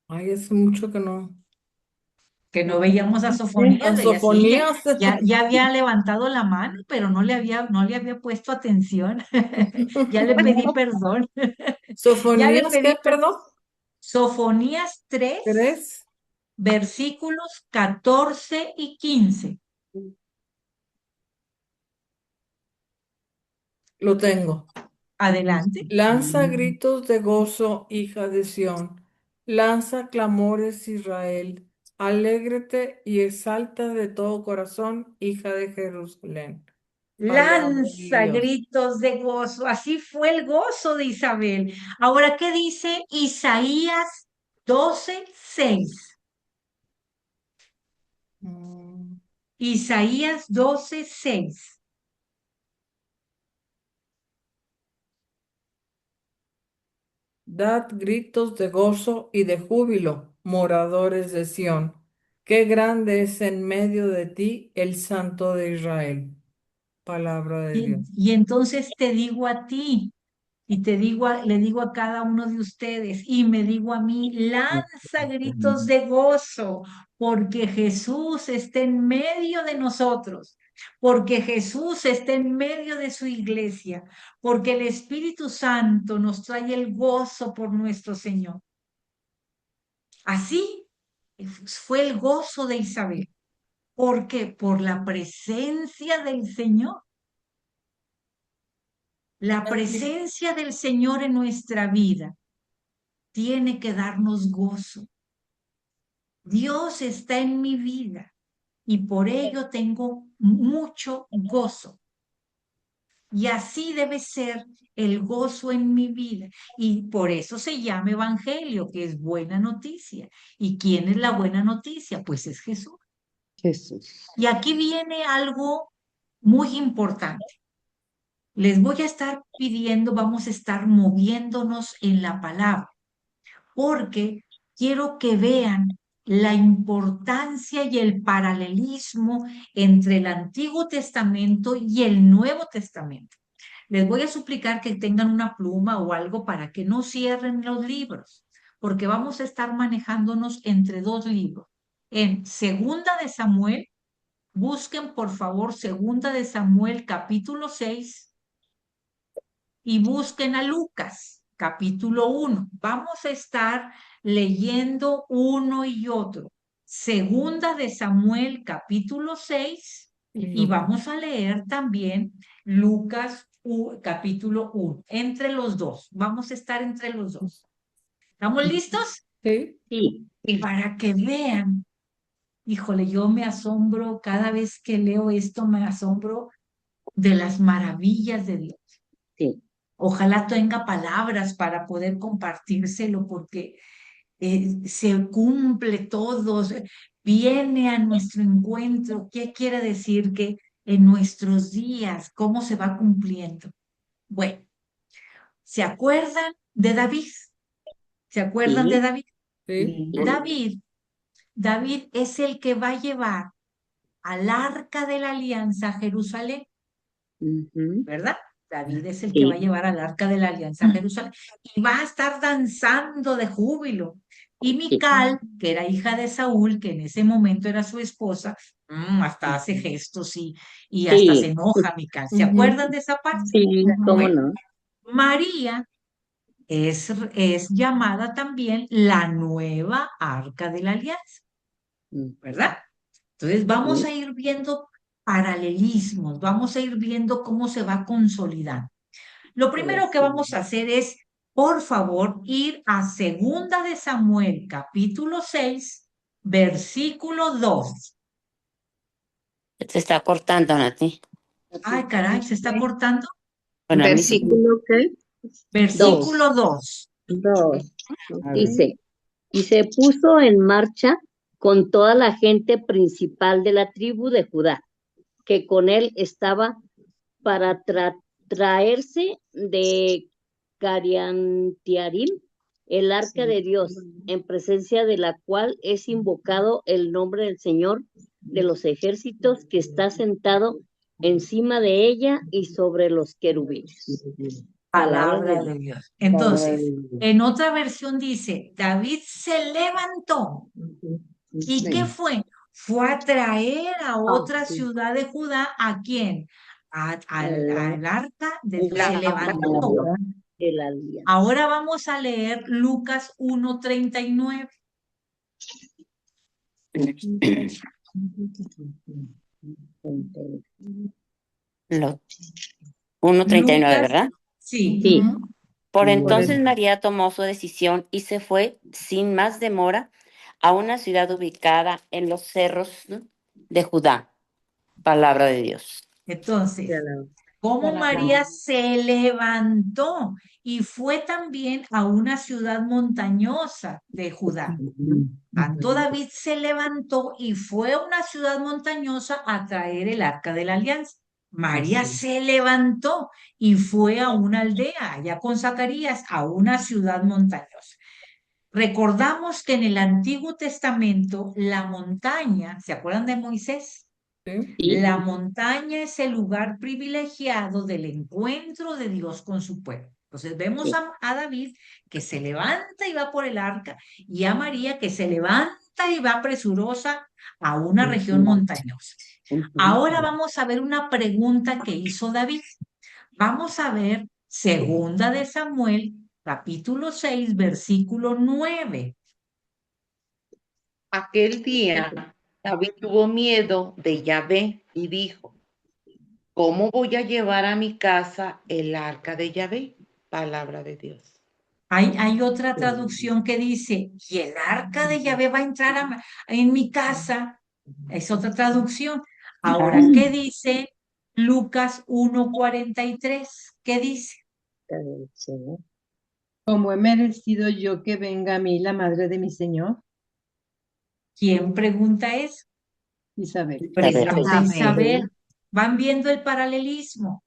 Ay, hace mucho que no. Que no veíamos a Sofonías, ella sí, Sofonías. ya había levantado la mano, pero no le había puesto atención. Ya le pedí perdón. Ya le ¿Sofonías pedí qué, perdón? Sofonías 3, 3. versículos 14 y 15. Lo tengo. Adelante. Lanza gritos de gozo, hija de Sión. Lanza clamores, Israel. Alégrate y exalta de todo corazón, hija de Jerusalén. Palabra de Lanza Dios. gritos de gozo. Así fue el gozo de Isabel. Ahora, ¿qué dice Isaías 12:6? Isaías 12:6. Dad gritos de gozo y de júbilo, moradores de Sión. Qué grande es en medio de ti el Santo de Israel. Palabra de Dios. Y entonces te digo a ti, y le digo a cada uno de ustedes, y me digo a mí, lanza gritos de gozo, porque Jesús está en medio de nosotros, porque Jesús está en medio de su iglesia, porque el Espíritu Santo nos trae el gozo por nuestro Señor. Así fue el gozo de Isabel. ¿Por qué? Por la presencia del Señor. La presencia del Señor en nuestra vida tiene que darnos gozo. Dios está en mi vida y por ello tengo mucho gozo. Y así debe ser el gozo en mi vida. Y por eso se llama evangelio, que es buena noticia. ¿Y quién es la buena noticia? Pues es Jesús. Jesús. Y aquí viene algo muy importante. Les voy a estar pidiendo, vamos a estar moviéndonos en la palabra, porque quiero que vean la importancia y el paralelismo entre el Antiguo Testamento y el Nuevo Testamento. Les voy a suplicar que tengan una pluma o algo para que no cierren los libros, porque vamos a estar manejándonos entre dos libros. En Segunda de Samuel, busquen por favor Segunda de Samuel capítulo 6 y busquen a Lucas capítulo 1. Vamos a estar leyendo uno y otro. Segunda de Samuel capítulo 6 y vamos a leer también Lucas capítulo 1. Entre los dos. Vamos a estar entre los dos. ¿Estamos listos? Sí. Sí. Para que vean. Híjole, yo me asombro cada vez que leo esto, me asombro de las maravillas de Dios. Sí. Ojalá tenga palabras para poder compartírselo porque se cumple todo, viene a nuestro encuentro. ¿Qué quiere decir? Que en nuestros días, ¿cómo se va cumpliendo? Bueno, ¿se acuerdan de David? ¿Se acuerdan de David? Sí. David es el que va a llevar al arca de la alianza a Jerusalén, ¿verdad? David es el que va a llevar al arca de la alianza a Jerusalén y va a estar danzando de júbilo. Y Mical, que era hija de Saúl, que en ese momento era su esposa, hasta hace gestos y hasta se enoja Mical. ¿Se acuerdan de esa parte? Sí, cómo no. María es llamada también la nueva arca de la alianza, ¿verdad? Entonces vamos a ir viendo paralelismos, vamos a ir viendo cómo se va consolidando. Lo primero que vamos a hacer es, por favor, ir a Segunda de Samuel, capítulo 6, versículo 2. Se está cortando, Nati. Ay, caray, ¿se está cortando? Bueno, a mí sí. ¿Versículo qué? Versículo 2. Dice, y se puso en marcha con toda la gente principal de la tribu de Judá, que con él estaba para traerse de Cariantiarim el arca de Dios, en presencia de la cual es invocado el nombre del Señor de los ejércitos, que está sentado encima de ella y sobre los querubines. Palabra de Dios. Entonces, en otra versión dice, David se levantó. ¿Y qué fue? Fue a traer a otra ciudad de Judá, ¿a quién? Al arca de Dios. Se levantó. Ahora vamos a leer Lucas 1:39. Lo 1:39, ¿verdad? Sí. Por entonces María tomó su decisión y se fue sin más demora a una ciudad ubicada en los cerros de Judá. Palabra de Dios. Entonces, ¿cómo María se levantó y fue también a una ciudad montañosa de Judá? Tanto David se levantó y fue a una ciudad montañosa a traer el arca de la alianza. María se levantó y fue a una aldea, allá con Zacarías, a una ciudad montañosa. Recordamos que en el Antiguo Testamento la montaña, ¿se acuerdan de Moisés? La montaña es el lugar privilegiado del encuentro de Dios con su pueblo. Entonces vemos a David que se levanta y va por el arca y a María que se levanta y va presurosa a una región montañosa. Ahora vamos a ver una pregunta que hizo David. Vamos a ver Segunda de Samuel, capítulo 6, versículo 9. Aquel día David tuvo miedo de Yahvé y dijo, ¿cómo voy a llevar a mi casa el arca de Yahvé? Palabra de Dios. Hay otra traducción que dice, y el arca de Yahvé va a entrar en mi casa. Es otra traducción. Ahora, ¿qué dice Lucas 1:43? ¿Qué dice? ¿Cómo he merecido yo que venga a mí la madre de mi Señor? ¿Quién pregunta eso? Isabel. Isabel. ¿Van viendo el paralelismo?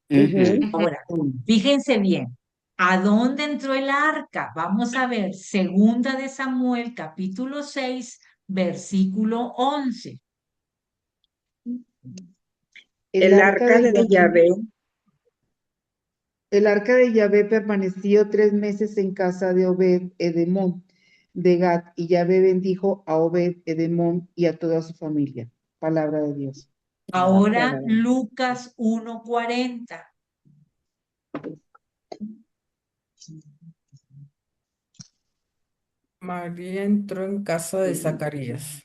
Ahora, fíjense bien. ¿A dónde entró el arca? Vamos a ver, Segunda de Samuel, capítulo 6, versículo 11. El arca de Yahvé. El arca de Yahvé permaneció 3 meses en casa de Obed-Edemón de Gat, y Yahvé bendijo a Obed-Edemón y a toda su familia. Palabra de Dios. Ahora Lucas 1:40. María entró en casa de Zacarías.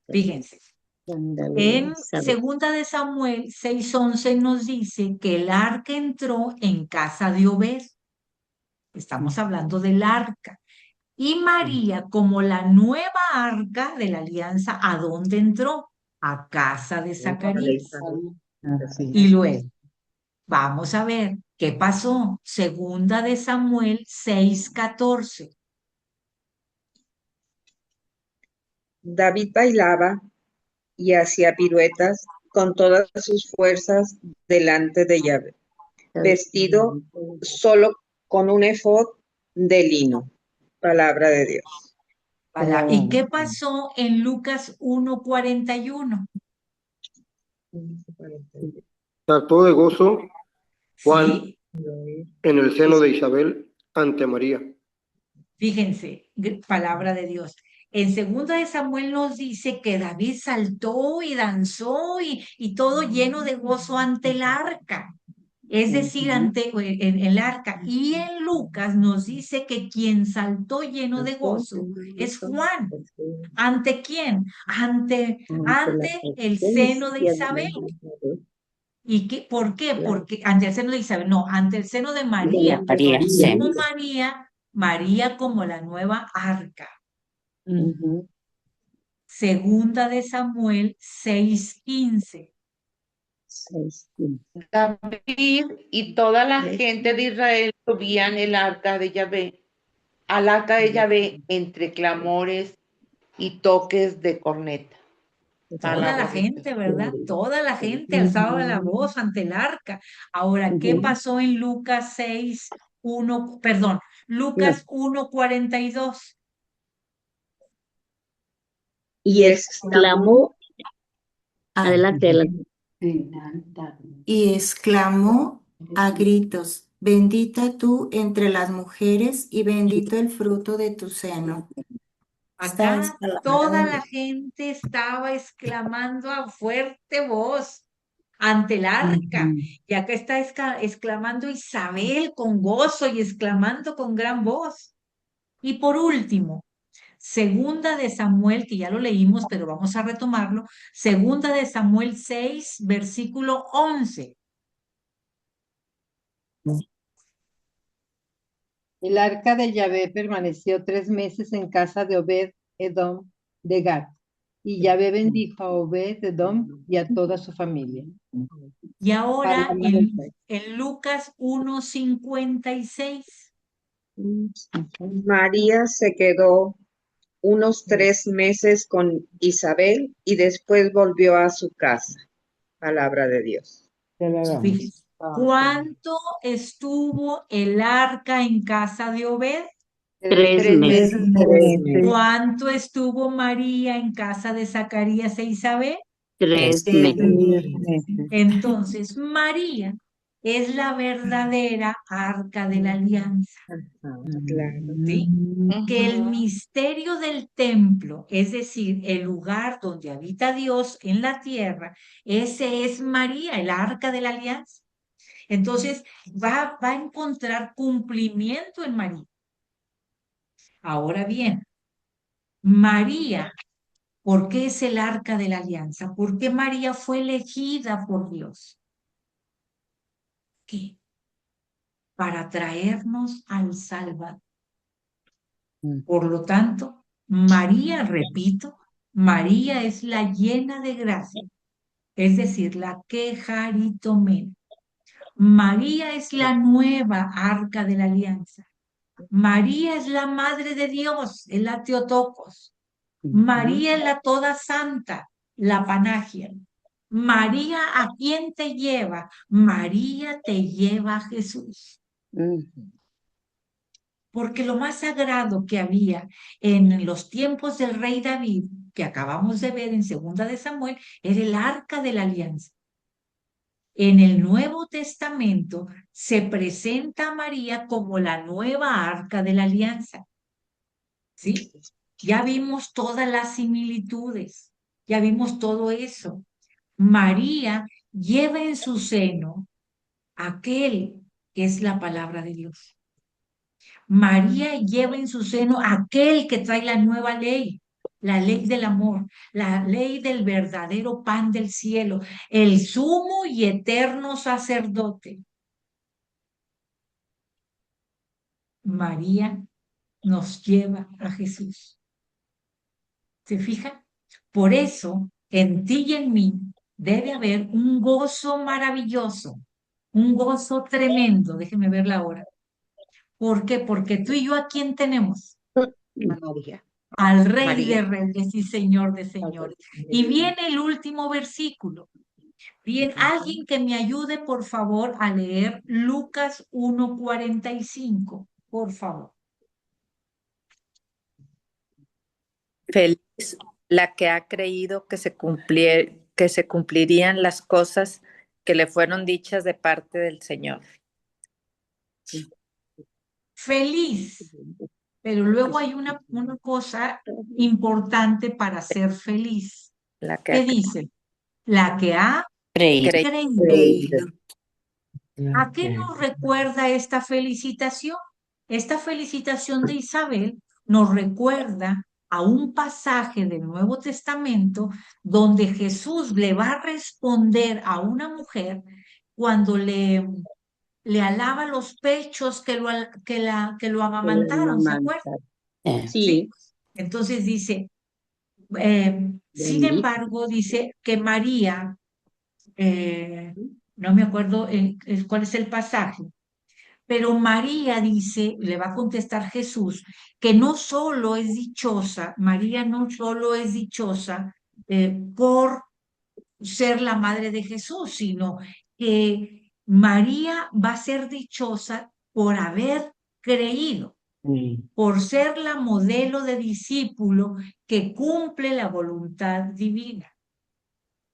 Fíjense, en segunda de Samuel 6:11 nos dice que el arca entró en casa de Obed. Estamos hablando del arca. Y María, como la nueva arca de la alianza, ¿a dónde entró? A casa de Zacarías. Y luego, vamos a ver qué pasó. Segunda de Samuel 6:14. David bailaba y hacía piruetas con todas sus fuerzas delante de Yahvé, vestido solo con un efod de lino. Palabra de Dios. ¿Y qué pasó en Lucas 1:41? Saltó de gozo Juan Sí. en el seno de Isabel ante María. Fíjense, palabra de Dios. En segunda de Samuel nos dice que David saltó y danzó y todo lleno de gozo ante el arca. Es decir, ante en el arca. Y en Lucas nos dice que quien saltó lleno de gozo es Juan. ¿Ante quién? Ante el seno de Isabel. ¿Y qué? ¿Por qué? Porque ante el seno de Isabel, no, ante el seno de María. María, Y sí. como María como la nueva arca. Segunda de Samuel 6:15. David y toda la gente de Israel subían el arca de Yahvé, al arca de Yahvé entre clamores y toques de corneta. Toda la gente, ¿verdad? Toda la gente alzaba la voz ante el arca. Ahora, ¿qué pasó en Lucas 6:1? Perdón, Lucas 1:42. Y exclamó, adelante. Y exclamó a gritos, bendita tú entre las mujeres y bendito el fruto de tu seno. Acá toda la gente estaba exclamando a fuerte voz ante el arca. Y acá está exclamando Isabel con gozo y exclamando con gran voz. Y por último, segunda de Samuel, que ya lo leímos, pero vamos a retomarlo. Segunda de Samuel 6, versículo 11. El arca de Yahvé permaneció 3 meses en casa de Obed-Edom de Gat, y Yahvé bendijo a Obed-Edom y a toda su familia. Y ahora en Lucas 1:56. María se quedó unos 3 meses con Isabel y después volvió a su casa. Palabra de Dios. Fíjense, ¿cuánto estuvo el arca en casa de Obed? 3 meses. ¿Cuánto estuvo María en casa de Zacarías e Isabel? 3 meses. Entonces, María es la verdadera arca de la alianza. ¿Sí? Que el misterio del templo, es decir, el lugar donde habita Dios en la tierra, ese es María, el arca de la alianza. Entonces, va a encontrar cumplimiento en María. Ahora bien, María, ¿por qué es el arca de la alianza? Porque María fue elegida por Dios. ¿Qué? Para traernos al Salvador. Por lo tanto, María, repito, María es la llena de gracia, es decir, la quejaritomena. María es la nueva arca de la alianza. María es la madre de Dios, es la Teotocos. María es la toda santa, la Panagia. María, ¿a quién te lleva? María te lleva a Jesús. Porque lo más sagrado que había en los tiempos del rey David que acabamos de ver en Segunda de Samuel, era el arca de la alianza. En el Nuevo Testamento se presenta a María como la nueva arca de la alianza. ¿Sí? Ya vimos todas las similitudes, ya vimos todo eso. María lleva en su seno aquel que es la palabra de Dios. María lleva en su seno aquel que trae la nueva ley, la ley del amor, la ley del verdadero pan del cielo, el sumo y eterno sacerdote. María nos lleva a Jesús. ¿Se fijan? Por eso, en ti y en mí debe haber un gozo maravilloso, un gozo tremendo. Déjeme ver la hora. ¿Por qué? Porque tú y yo, ¿a quién tenemos? María. Al Rey María. de Reyes y Señor de Señores. Y viene el último versículo. Bien, alguien que me ayude, por favor, a leer Lucas 1:45, por favor. Feliz la que ha creído que se cumplirían las cosas que le fueron dichas de parte del Señor. Feliz. Pero luego hay una cosa importante para ser feliz. ¿Qué dice? La que ha creído. ¿A qué nos recuerda esta felicitación? Esta felicitación de Isabel nos recuerda a un pasaje del Nuevo Testamento donde Jesús le va a responder a una mujer cuando le alaba los pechos que lo amamantaron, ¿se acuerdan? Sí. Entonces dice, sin embargo, dice que María, no me acuerdo cuál es el pasaje, pero María dice, le va a contestar Jesús, que no solo es dichosa, María no solo es dichosa por ser la madre de Jesús, sino que María va a ser dichosa por haber creído, por ser la modelo de discípulo que cumple la voluntad divina.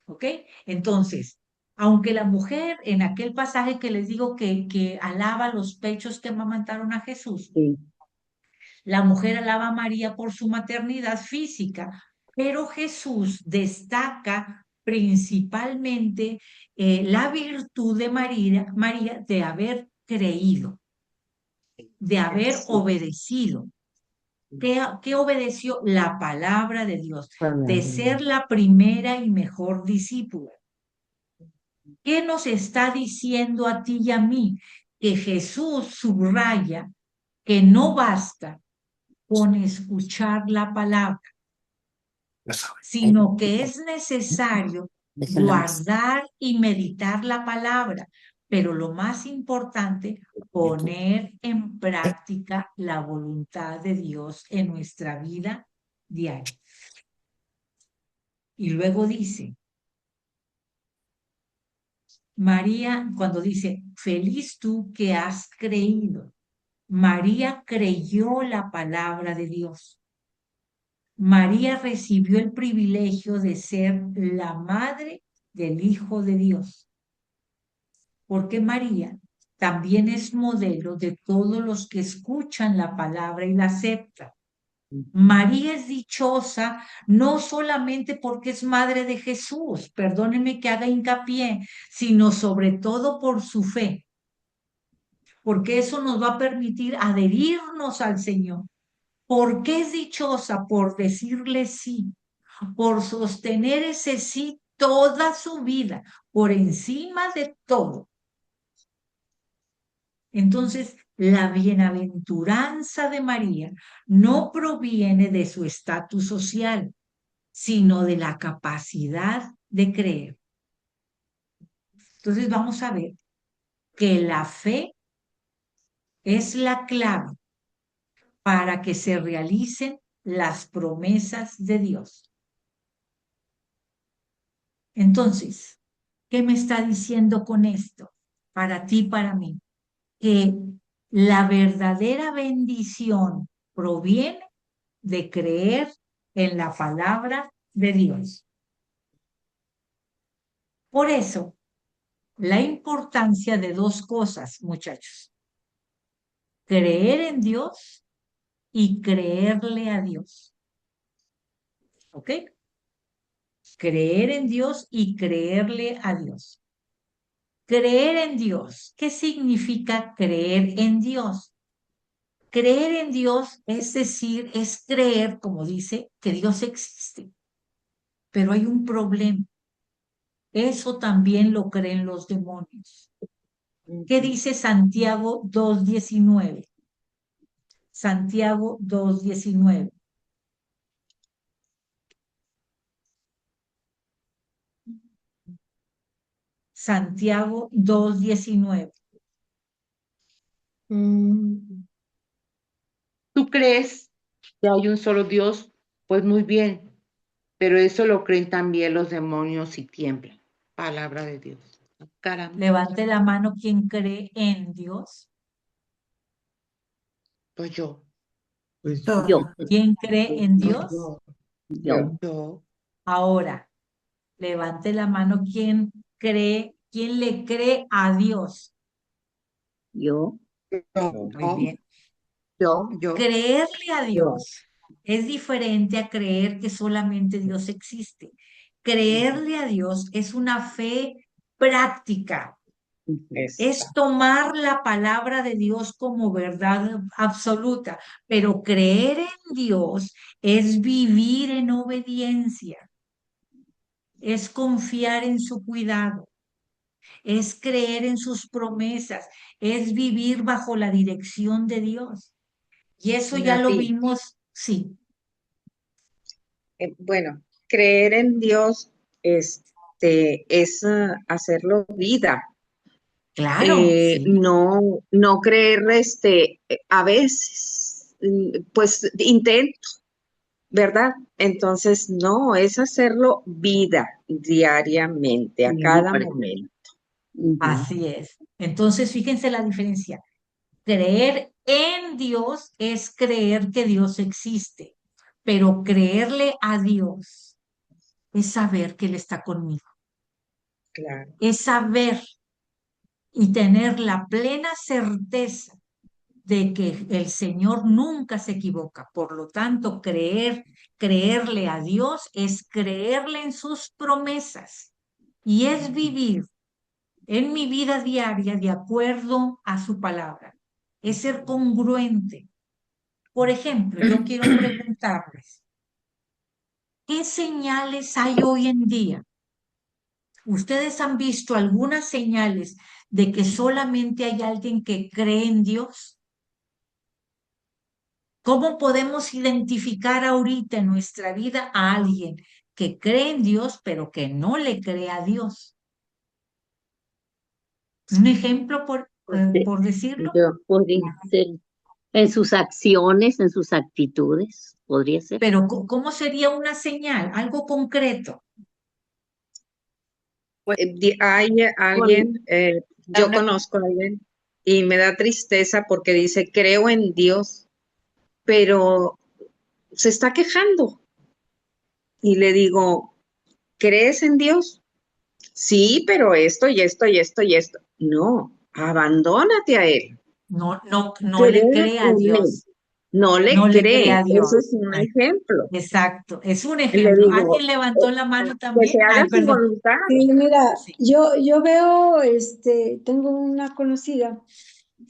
¿Ok? Entonces, aunque la mujer en aquel pasaje que les digo que alaba los pechos que amamantaron a Jesús, la mujer alaba a María por su maternidad física, pero Jesús destaca principalmente la virtud de María de haber creído, de haber obedecido. ¿Qué obedeció? La palabra de Dios, de ser la primera y mejor discípula. ¿Qué nos está diciendo a ti y a mí? Que Jesús subraya que no basta con escuchar la palabra, sino que es necesario guardar y meditar la palabra, pero lo más importante, poner en práctica la voluntad de Dios en nuestra vida diaria. Y luego dice, María, cuando dice, feliz tú que has creído, María creyó la palabra de Dios. María recibió el privilegio de ser la madre del Hijo de Dios, porque María también es modelo de todos los que escuchan la palabra y la aceptan. María es dichosa no solamente porque es madre de Jesús, perdónenme que haga hincapié, sino sobre todo por su fe, porque eso nos va a permitir adherirnos al Señor. ¿Por qué es dichosa? Por decirle sí, por sostener ese sí toda su vida, por encima de todo. Entonces, la bienaventuranza de María no proviene de su estatus social, sino de la capacidad de creer. Entonces, vamos a ver que la fe es la clave para que se realicen las promesas de Dios. Entonces, ¿qué me está diciendo con esto? Para ti, para mí, que la verdadera bendición proviene de creer en la palabra de Dios. Por eso, la importancia de dos cosas, muchachos. Creer en Dios y creerle a Dios. ¿Ok? Creer en Dios y creerle a Dios. Creer en Dios. ¿Qué significa creer en Dios? Creer en Dios es decir, es creer, como dice, que Dios existe. Pero hay un problema. Eso también lo creen los demonios. ¿Qué dice Santiago 2:19? Santiago 2:19. Santiago 2:19. ¿Tú crees que hay un solo Dios? Pues muy bien, pero eso lo creen también los demonios y tiemblan. Palabra de Dios. Caramba. Levante la mano quien cree en Dios. Pues yo. Yo. ¿Quién cree en Dios? Yo. Ahora, levante la mano quien le cree a Dios. Yo. Muy bien. Yo. Creerle a Dios es diferente a creer que solamente Dios existe. Creerle a Dios es una fe práctica. Es tomar la palabra de Dios como verdad absoluta, pero creer en Dios es vivir en obediencia, es confiar en su cuidado, es creer en sus promesas, es vivir bajo la dirección de Dios. Y eso ya lo Nati, vimos, sí. bueno, creer en Dios es hacerlo vida. Claro, sí. No creer a veces, pues intento, ¿verdad? Entonces, no, es hacerlo vida diariamente, a cada momento. Así es. Entonces, fíjense la diferencia. Creer en Dios es creer que Dios existe, pero creerle a Dios es saber que Él está conmigo. Claro. Es saber y tener la plena certeza de que el Señor nunca se equivoca. Por lo tanto, creerle a Dios es creerle en sus promesas y es vivir en mi vida diaria de acuerdo a su palabra. Es ser congruente. Por ejemplo, yo quiero preguntarles, ¿qué señales hay hoy en día? ¿Ustedes han visto algunas señales de que solamente hay alguien que cree en Dios? ¿Cómo podemos identificar ahorita en nuestra vida a alguien que cree en Dios, pero que no le cree a Dios? Un ejemplo por decirlo. Podría ser en sus acciones, en sus actitudes, podría ser. Pero ¿cómo sería una señal? Algo concreto. Hay alguien, yo conozco a alguien y me da tristeza porque dice, creo en Dios, pero se está quejando. Y le digo, ¿crees en Dios? Sí, pero esto y esto y esto y esto. No, abandónate a Él. No le cree a Dios. No le cree. Eso es un ejemplo. Exacto, es un ejemplo. ¿Alguien levantó la mano también? Que se haga su voluntad. Sí, mira, yo veo, tengo una conocida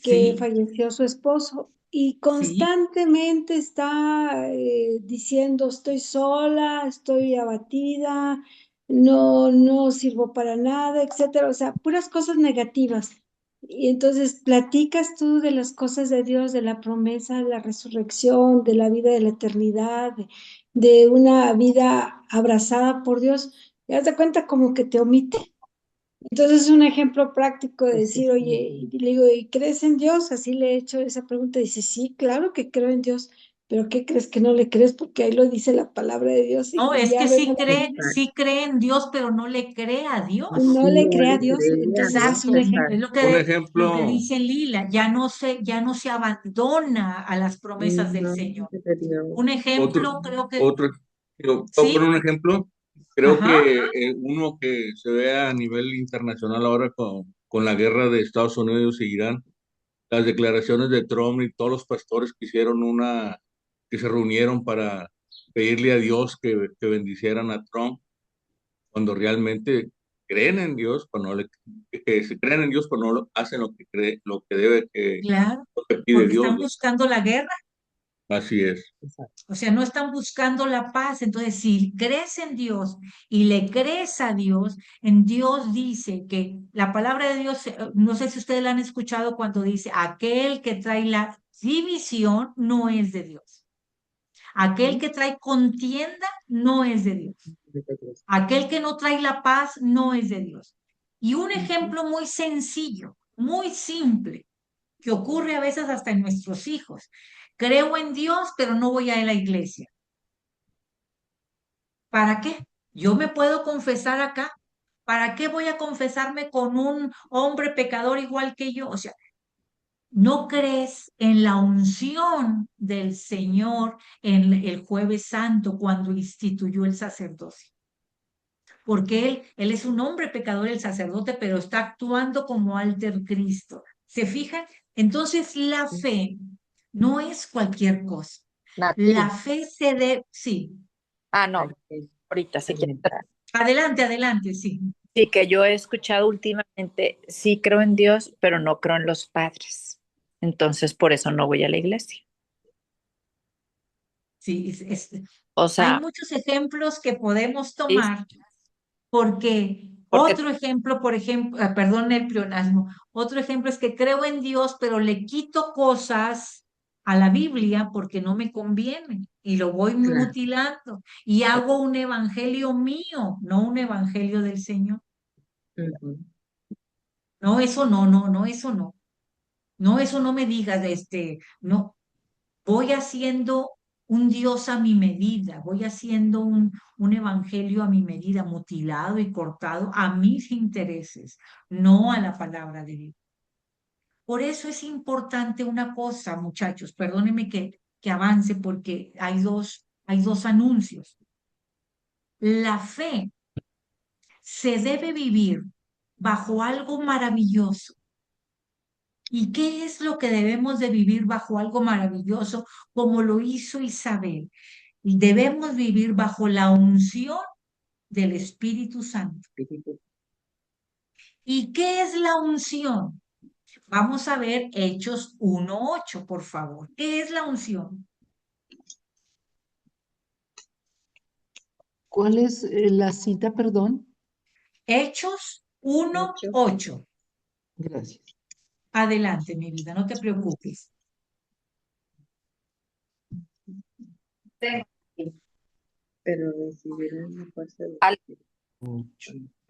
que falleció su esposo y constantemente está diciendo, estoy sola, estoy abatida, no sirvo para nada, etcétera, o sea, puras cosas negativas. Y entonces platicas tú de las cosas de Dios, de la promesa, de la resurrección, de la vida de la eternidad, de una vida abrazada por Dios, y haz de cuenta como que te omite. Entonces es un ejemplo práctico de decir, oye, y le digo, ¿y crees en Dios? Así le he hecho esa pregunta. Dice, sí, claro que creo en Dios, pero ¿qué crees que no le crees? Porque ahí lo dice la palabra de Dios. No, Y es ya que sí vemos cree en Dios, pero no le cree a Dios. no le cree a Dios. Entonces es un ejemplo. Es Un lo que dice Lila, ya no se abandona a las promesas del Señor. Un ejemplo, creo que otro Yo puedo ¿Sí? poner un ejemplo. Creo Ajá. que uno que se ve a nivel internacional ahora con la guerra de Estados Unidos e Irán, las declaraciones de Trump y todos los pastores que hicieron que se reunieron para pedirle a Dios que bendicieran a Trump, cuando realmente creen en Dios, que se creen en Dios, pero no hacen lo que debe, Claro, lo que pide porque Dios, están ¿no? buscando la guerra. Así es. O sea, no están buscando la paz. Entonces, si crees en Dios y le crees a Dios, en Dios dice que la palabra de Dios, no sé si ustedes la han escuchado cuando dice, aquel que trae la división no es de Dios. Aquel que trae contienda no es de Dios. Aquel que no trae la paz no es de Dios. Y un ejemplo muy sencillo, muy simple, que ocurre a veces hasta en nuestros hijos. Creo en Dios, pero no voy a la iglesia. ¿Para qué? Yo me puedo confesar acá. ¿Para qué voy a confesarme con un hombre pecador igual que yo? O sea, no crees en la unción del Señor en el Jueves Santo cuando instituyó el sacerdocio. Porque él es un hombre pecador, el sacerdote, pero está actuando como alter Cristo. ¿Se fijan? Entonces la fe no es cualquier cosa. La fe se debe, sí. No, ahorita sí quiero entrar. Adelante, adelante, sí. Sí, que yo he escuchado últimamente, sí creo en Dios, pero no creo en los padres. Entonces, por eso no voy a la iglesia. Sí, O sea, hay muchos ejemplos que podemos sí, tomar porque otro ejemplo, por ejemplo, perdón el pleonasmo, otro ejemplo es que creo en Dios, pero le quito cosas a la Biblia porque no me conviene y lo voy mutilando y hago un evangelio mío, no un evangelio del Señor. No, eso no, no, no, eso no. No, eso no me digas, no, voy haciendo un Dios a mi medida, voy haciendo un evangelio a mi medida, mutilado y cortado a mis intereses, no a la palabra de Dios. Por eso es importante una cosa, muchachos, perdónenme que avance porque hay dos anuncios. La fe se debe vivir bajo algo maravilloso. ¿Y qué es lo que debemos de vivir bajo algo maravilloso como lo hizo Isabel? Debemos vivir bajo la unción del Espíritu Santo. ¿Y qué es la unción? Vamos a ver Hechos 1:8, por favor. ¿Qué es la unción? ¿Cuál es la cita, perdón? Hechos 1:8. Gracias. Adelante, mi vida, no te preocupes. Pero recibirán la fuerza de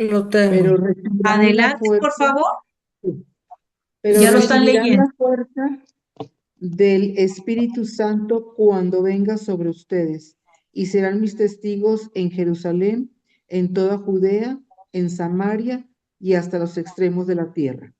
Lo tengo. Pero recibirán la Adelante, por fuerza. favor. Pero Ya lo están recibirán leyendo. la fuerza del Espíritu Santo cuando venga sobre ustedes, y serán mis testigos en Jerusalén, en toda Judea, en Samaria y hasta los extremos de la tierra.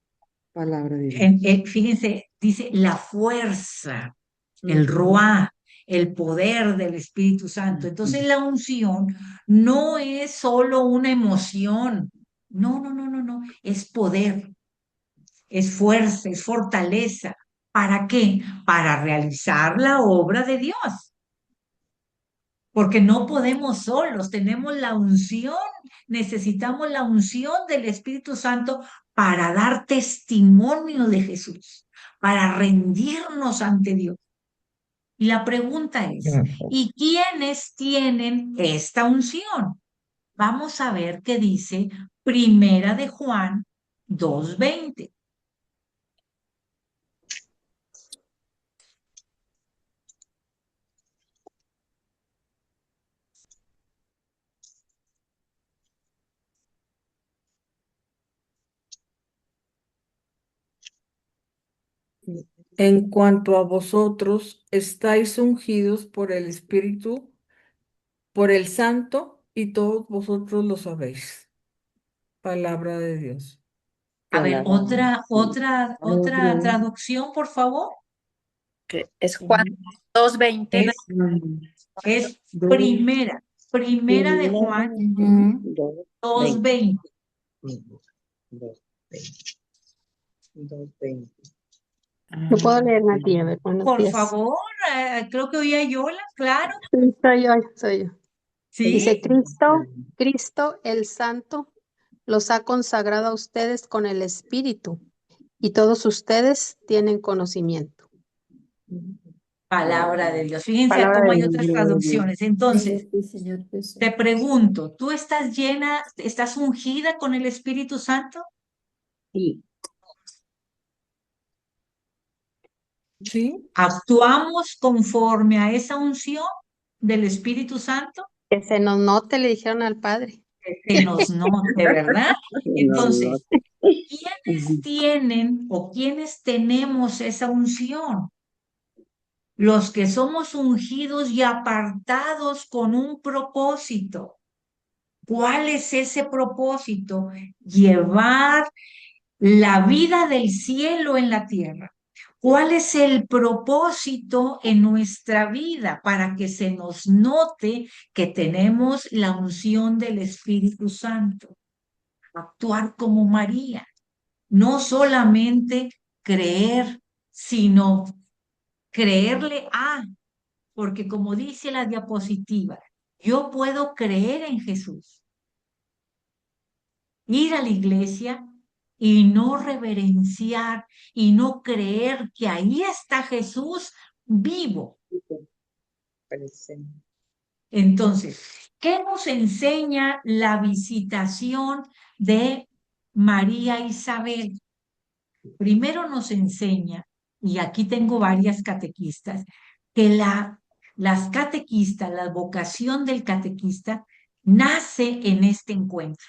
Palabra de Dios. Fíjense, dice la fuerza, el roá, el poder del Espíritu Santo. Entonces la unción no es solo una emoción. No, no, no, no, no. Es poder, es fuerza, es fortaleza. ¿Para qué? Para realizar la obra de Dios. Porque no podemos solos, tenemos la unción, necesitamos la unción del Espíritu Santo para dar testimonio de Jesús, para rendirnos ante Dios. Y la pregunta es, ¿y quiénes tienen esta unción? Vamos a ver qué dice Primera de Juan 2:20. En cuanto a vosotros, estáis ungidos por el Espíritu, por el Santo, y todos vosotros lo sabéis. Palabra de Dios. A ver, otra traducción, por favor. que es Juan 2:20. Es primera. Primera de Juan 2:20. 2:20. Lo puedo leer, Nati, a ver, buenos Por días. favor, creo que oí a Yola, claro. Sí, soy yo. Dice, Sí, Cristo el Santo los ha consagrado a ustedes con el Espíritu y todos ustedes tienen conocimiento. palabra de Dios. Fíjense Palabra cómo de hay Dios. otras traducciones. Entonces, Señor Jesús. te pregunto, ¿tú estás llena, estás ungida con el Espíritu Santo? Sí. Sí, ¿Actuamos conforme a esa unción del Espíritu Santo? Que se nos note, le dijeron al Padre. Que nos note, ¿verdad? Entonces, ¿quiénes tienen o quiénes tenemos esa unción? Los que somos ungidos y apartados con un propósito. ¿Cuál es ese propósito? Llevar la vida del cielo en la tierra. ¿Cuál es el propósito en nuestra vida para que se nos note que tenemos la unción del Espíritu Santo? Actuar como María, no solamente creer, sino creerle a, porque como dice la diapositiva, yo puedo creer en Jesús, ir a la iglesia y no reverenciar y no creer que ahí está Jesús vivo. Entonces, ¿qué nos enseña la visitación de María Isabel? Primero nos enseña, y aquí tengo varias catequistas, que las catequistas, la vocación del catequista nace en este encuentro,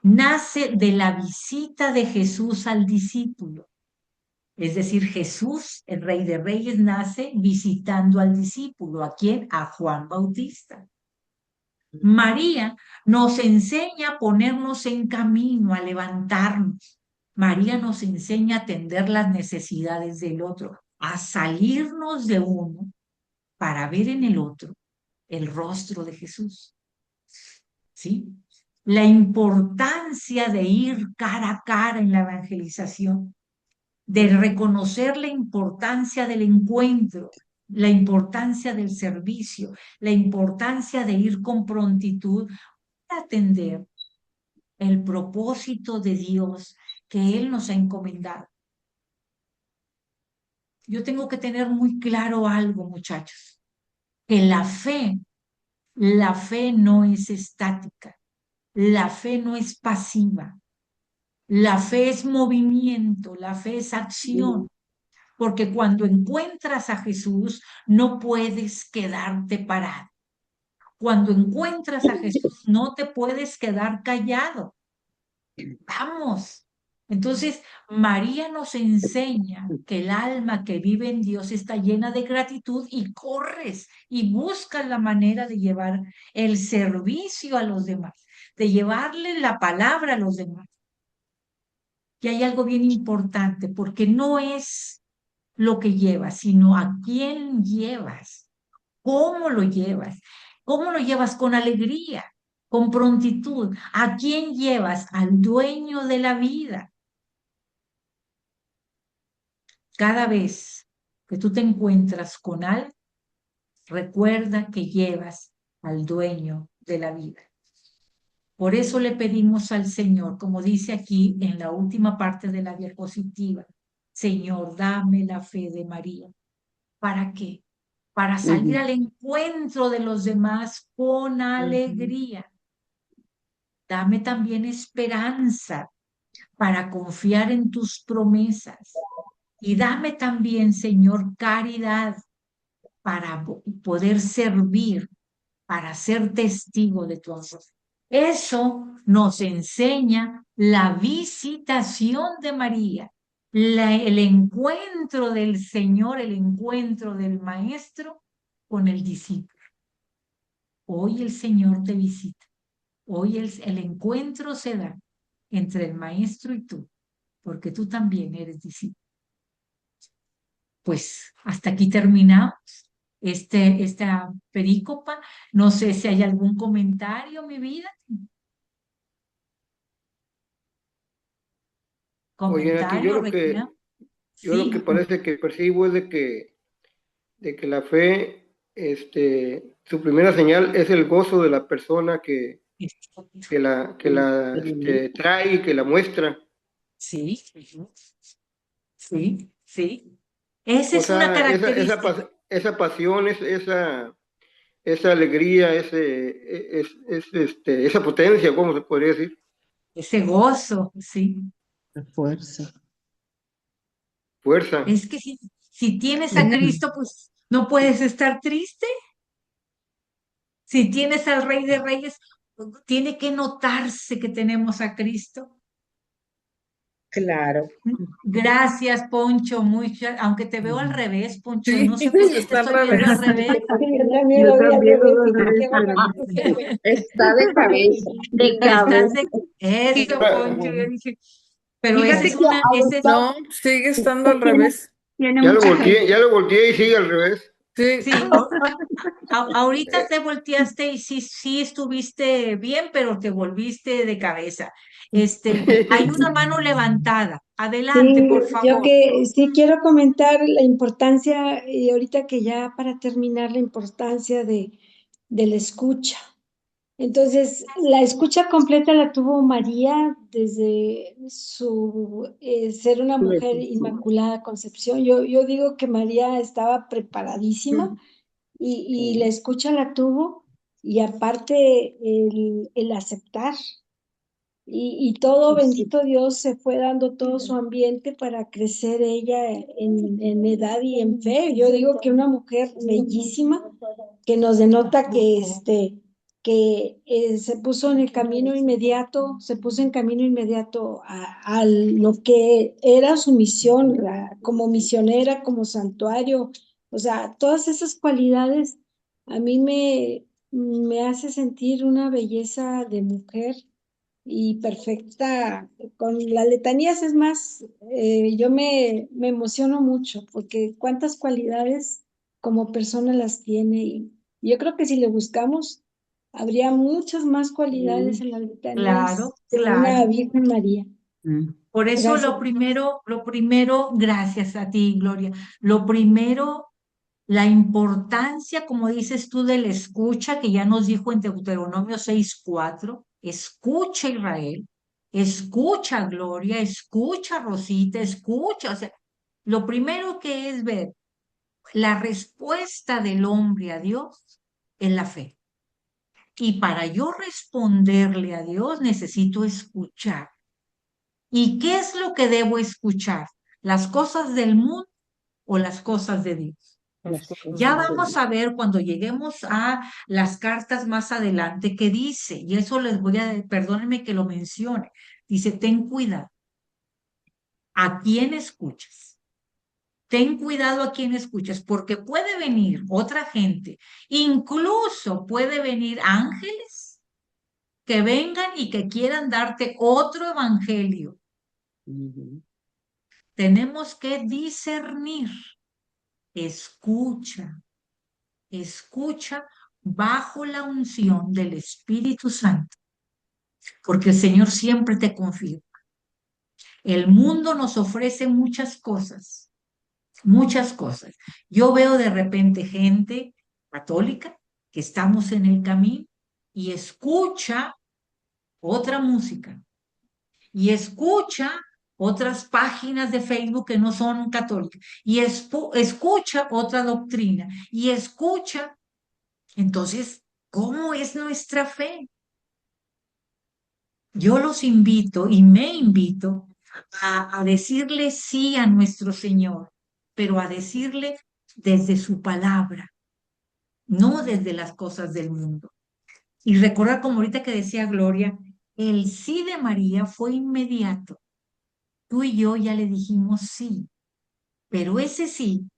nace de la visita de Jesús al discípulo. Es decir, Jesús, el Rey de Reyes, nace visitando al discípulo. ¿A quién? A Juan Bautista. María nos enseña a ponernos en camino, a levantarnos. María nos enseña a atender las necesidades del otro, a salirnos de uno para ver en el otro el rostro de Jesús. ¿Sí? La importancia de ir cara a cara en la evangelización, de reconocer la importancia del encuentro, la importancia del servicio, la importancia de ir con prontitud para atender el propósito de Dios que Él nos ha encomendado. Yo tengo que tener muy claro algo, muchachos, que la fe no es estática, la fe no es pasiva, la fe es movimiento, la fe es acción. Porque cuando encuentras a Jesús, no puedes quedarte parado. Cuando encuentras a Jesús, no te puedes quedar callado. Vamos. Entonces, María nos enseña que el alma que vive en Dios está llena de gratitud y corres y buscas la manera de llevar el servicio a los demás, de llevarle la palabra a los demás. Y hay algo bien importante, porque no es lo que llevas, sino a quién llevas, cómo lo llevas, con alegría, con prontitud, a quién llevas, al dueño de la vida. Cada vez que tú te encuentras con alguien, recuerda que llevas al dueño de la vida. Por eso le pedimos al Señor, como dice aquí en la última parte de la diapositiva, Señor, dame la fe de María. ¿Para qué? Para salir al encuentro de los demás con alegría. Dame también esperanza para confiar en tus promesas. Y dame también, Señor, caridad para poder servir, para ser testigo de tu amor. Eso nos enseña la visitación de María, el encuentro del Señor, el encuentro del Maestro con el discípulo. Hoy el Señor te visita. Hoy el encuentro se da entre el Maestro y tú, porque tú también eres discípulo. Pues hasta aquí terminamos. esta perícopa. No sé si hay algún comentario, mi vida. Oye, Nati, Comentario, Regina. yo lo que Sí. parece que percibo es de que la fe, su primera señal es el gozo de la persona que trae y que la muestra. Sí, sí, sí. Esa O es una sea, característica. esa pasión, esa alegría, esa potencia, ¿cómo se podría decir? Ese gozo, sí. La fuerza. Fuerza. Es que si tienes a Cristo, pues no puedes estar triste. Si tienes al Rey de Reyes, tiene que notarse que tenemos a Cristo. Claro. Gracias, Poncho, aunque te veo al revés, Poncho, Sí, no sé por qué te está al estoy viendo al revés. revés. Yo también Yo lo vi al también lo revés, veo al dije, revés, qué pero bárbaro. Está de cabeza. De Estás cabeza. eso, Poncho, yo dije, pero esa Fíjate es que ese es No, sigue estando al revés. tiene mucha gente. Ya lo volteé y sigue al revés. Sí. sí, ahorita te volteaste y sí estuviste bien, pero te volviste de cabeza. Hay una mano levantada. Adelante, Sí, por yo favor. que sí quiero comentar la importancia, y ahorita que ya para terminar, la importancia de la escucha. Entonces, la escucha completa la tuvo María desde su ser una mujer inmaculada concepción. Yo digo que María estaba preparadísima y la escucha la tuvo y aparte el aceptar. Y todo, bendito Dios, se fue dando todo su ambiente para crecer ella en edad y en fe. Yo digo que una mujer bellísima que nos denota que se puso en el camino inmediato, se puso en camino inmediato a lo que era su misión, como misionera, como santuario. O sea, todas esas cualidades a mí me hace sentir una belleza de mujer y perfecta. Con las letanías es más, yo me emociono mucho porque cuántas cualidades como persona las tiene y yo creo que si le buscamos, habría muchas más cualidades en las letanías Claro, de una claro. Virgen María. Por eso Gracias. lo primero, gracias a ti, Gloria. Lo primero, la importancia, como dices tú, de la escucha, que ya nos dijo en Deuteronomio 6:4, escucha Israel, escucha Gloria, escucha Rosita, escucha. O sea, lo primero que es ver la respuesta del hombre a Dios en la fe. Y para yo responderle a Dios necesito escuchar. ¿Y qué es lo que debo escuchar? ¿Las cosas del mundo o las cosas de Dios? Ya vamos a ver cuando lleguemos a las cartas más adelante qué dice, y eso les voy a, perdónenme que lo mencione, dice, ten cuidado, ¿a quién escuchas? Ten cuidado a quién escuchas, porque puede venir otra gente, incluso puede venir ángeles que vengan y que quieran darte otro evangelio. Tenemos que discernir, escucha, escucha bajo la unción del Espíritu Santo, porque el Señor siempre te confirma. El mundo nos ofrece muchas cosas, muchas cosas. Yo veo de repente gente católica que estamos en el camino y escucha otra música y escucha otras páginas de Facebook que no son católicas y escucha otra doctrina y escucha. Entonces, ¿cómo es nuestra fe? Yo los invito y me invito a decirle sí a nuestro Señor, pero a decirle desde su palabra, no desde las cosas del mundo. Y recordar, como ahorita que decía Gloria, el sí de María fue inmediato. Tú y yo ya le dijimos sí, pero ese sí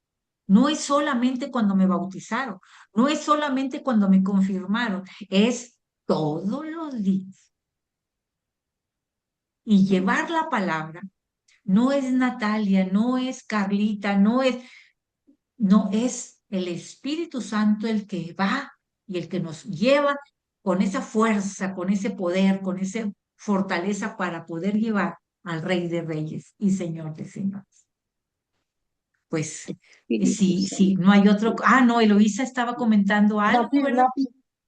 no es solamente cuando me bautizaron, no es solamente cuando me confirmaron, es todos los días. Y llevar la palabra no es Natalia, no es Carlita, no es el Espíritu Santo el que va y el que nos lleva con esa fuerza, con ese poder, con esa fortaleza para poder llevar al Rey de Reyes y Señor de Señores. Pues sí, no hay otro. Ah, no, Eloísa estaba comentando algo, Napi, ¿verdad?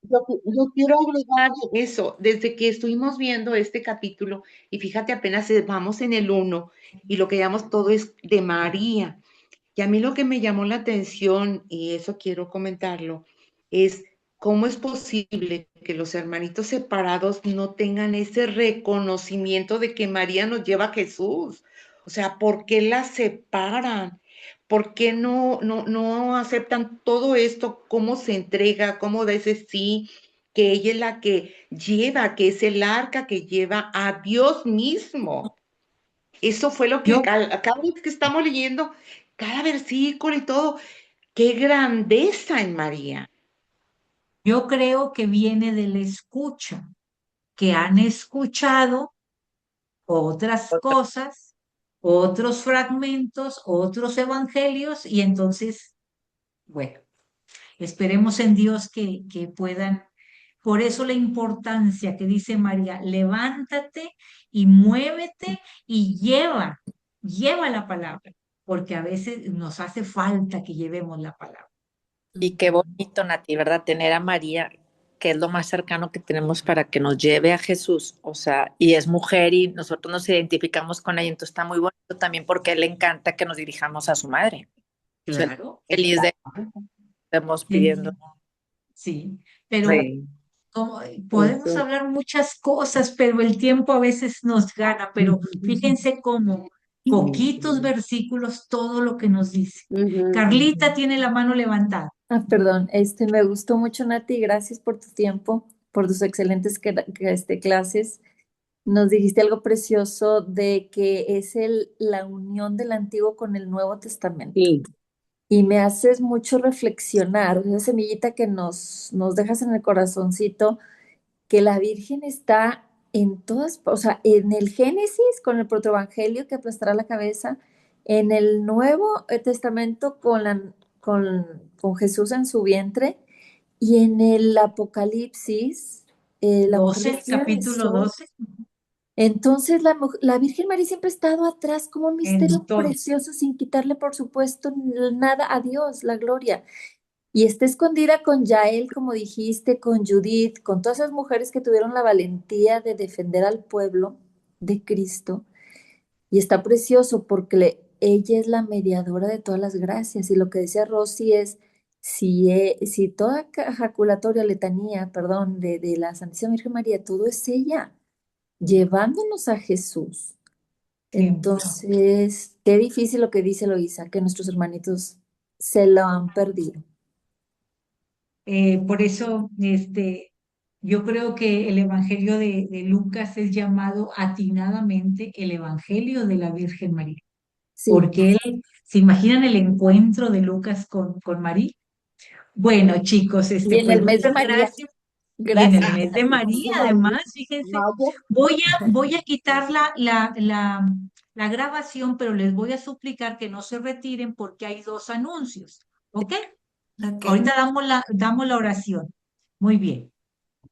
Napi, yo quiero agregar eso, desde que estuvimos viendo este capítulo, y fíjate, apenas vamos en el 1, y lo que llamamos todo es de María. Y a mí lo que me llamó la atención, y eso quiero comentarlo, es cómo es posible que los hermanitos separados no tengan ese reconocimiento de que María nos lleva a Jesús. O sea, ¿por qué la separan? ¿Por qué no aceptan todo esto? ¿Cómo se entrega? ¿Cómo da ese sí? Que ella es la que lleva, que es el arca que lleva a Dios mismo. Eso fue lo que Yo, cada vez que estamos leyendo, cada versículo y todo, qué grandeza en María. yo creo que viene de la escucha, que han escuchado otras cosas, otros fragmentos, otros evangelios, y entonces, bueno, esperemos en Dios que puedan. Por eso la importancia que dice María, levántate y muévete y lleva la palabra, porque a veces nos hace falta que llevemos la palabra. Y qué bonito, Nati, ¿verdad? Tener a María, que es lo más cercano que tenemos para que nos lleve a Jesús. O sea, y es mujer y nosotros nos identificamos con ella, entonces está muy bonito también porque le encanta que nos dirijamos a su madre. O sea, Claro, feliz de estamos pidiendo. sí, pero Sí. podemos hablar muchas cosas, pero el tiempo a veces nos gana, pero fíjense cómo poquitos versículos, todo lo que nos dice. Carlita tiene la mano levantada. Ah, perdón, me gustó mucho, Nati, gracias por tu tiempo, por tus excelentes clases. Nos dijiste algo precioso de que es la unión del Antiguo con el Nuevo Testamento. Sí. Y me haces mucho reflexionar, esa semillita que nos dejas en el corazoncito, que la Virgen está en todas, o sea, en el Génesis con el protoevangelio que aplastará la cabeza, en el Nuevo Testamento con Jesús en su vientre, y en el Apocalipsis, la mujer 12, vestida de capítulo sol. 12. Entonces, la Virgen María siempre ha estado atrás como un misterio Entonces, precioso, sin quitarle, por supuesto, nada a Dios, la gloria. Y está escondida con Yael, como dijiste, con Judith, con todas esas mujeres que tuvieron la valentía de defender al pueblo de Cristo. Y está precioso porque ella es la mediadora de todas las gracias. Y lo que decía Rosy es, si toda jaculatoria, letanía, perdón, de la Santísima Virgen María, todo es ella, llevándonos a Jesús. Entonces, qué difícil lo que dice Eloísa, que nuestros hermanitos se lo han perdido. por eso, yo creo que el Evangelio de Lucas es llamado atinadamente el Evangelio de la Virgen María, Sí. porque ¿se imaginan el encuentro de Lucas con María? Bueno, chicos, Y en pues el mes de muchas María. gracias. Y en Gracias. el mes de María, además, fíjense, voy a quitar la grabación, pero les voy a suplicar que no se retiren porque hay 2 anuncios, ¿ok? Ahorita damos la oración. Muy bien.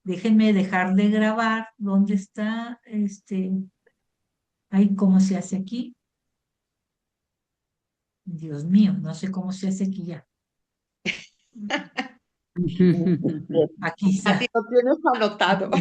Déjenme dejar de grabar. ¿Dónde está? Ay, ¿cómo se hace aquí? Dios mío, no sé cómo se hace aquí ya. Aquí está. Así lo tienes anotado.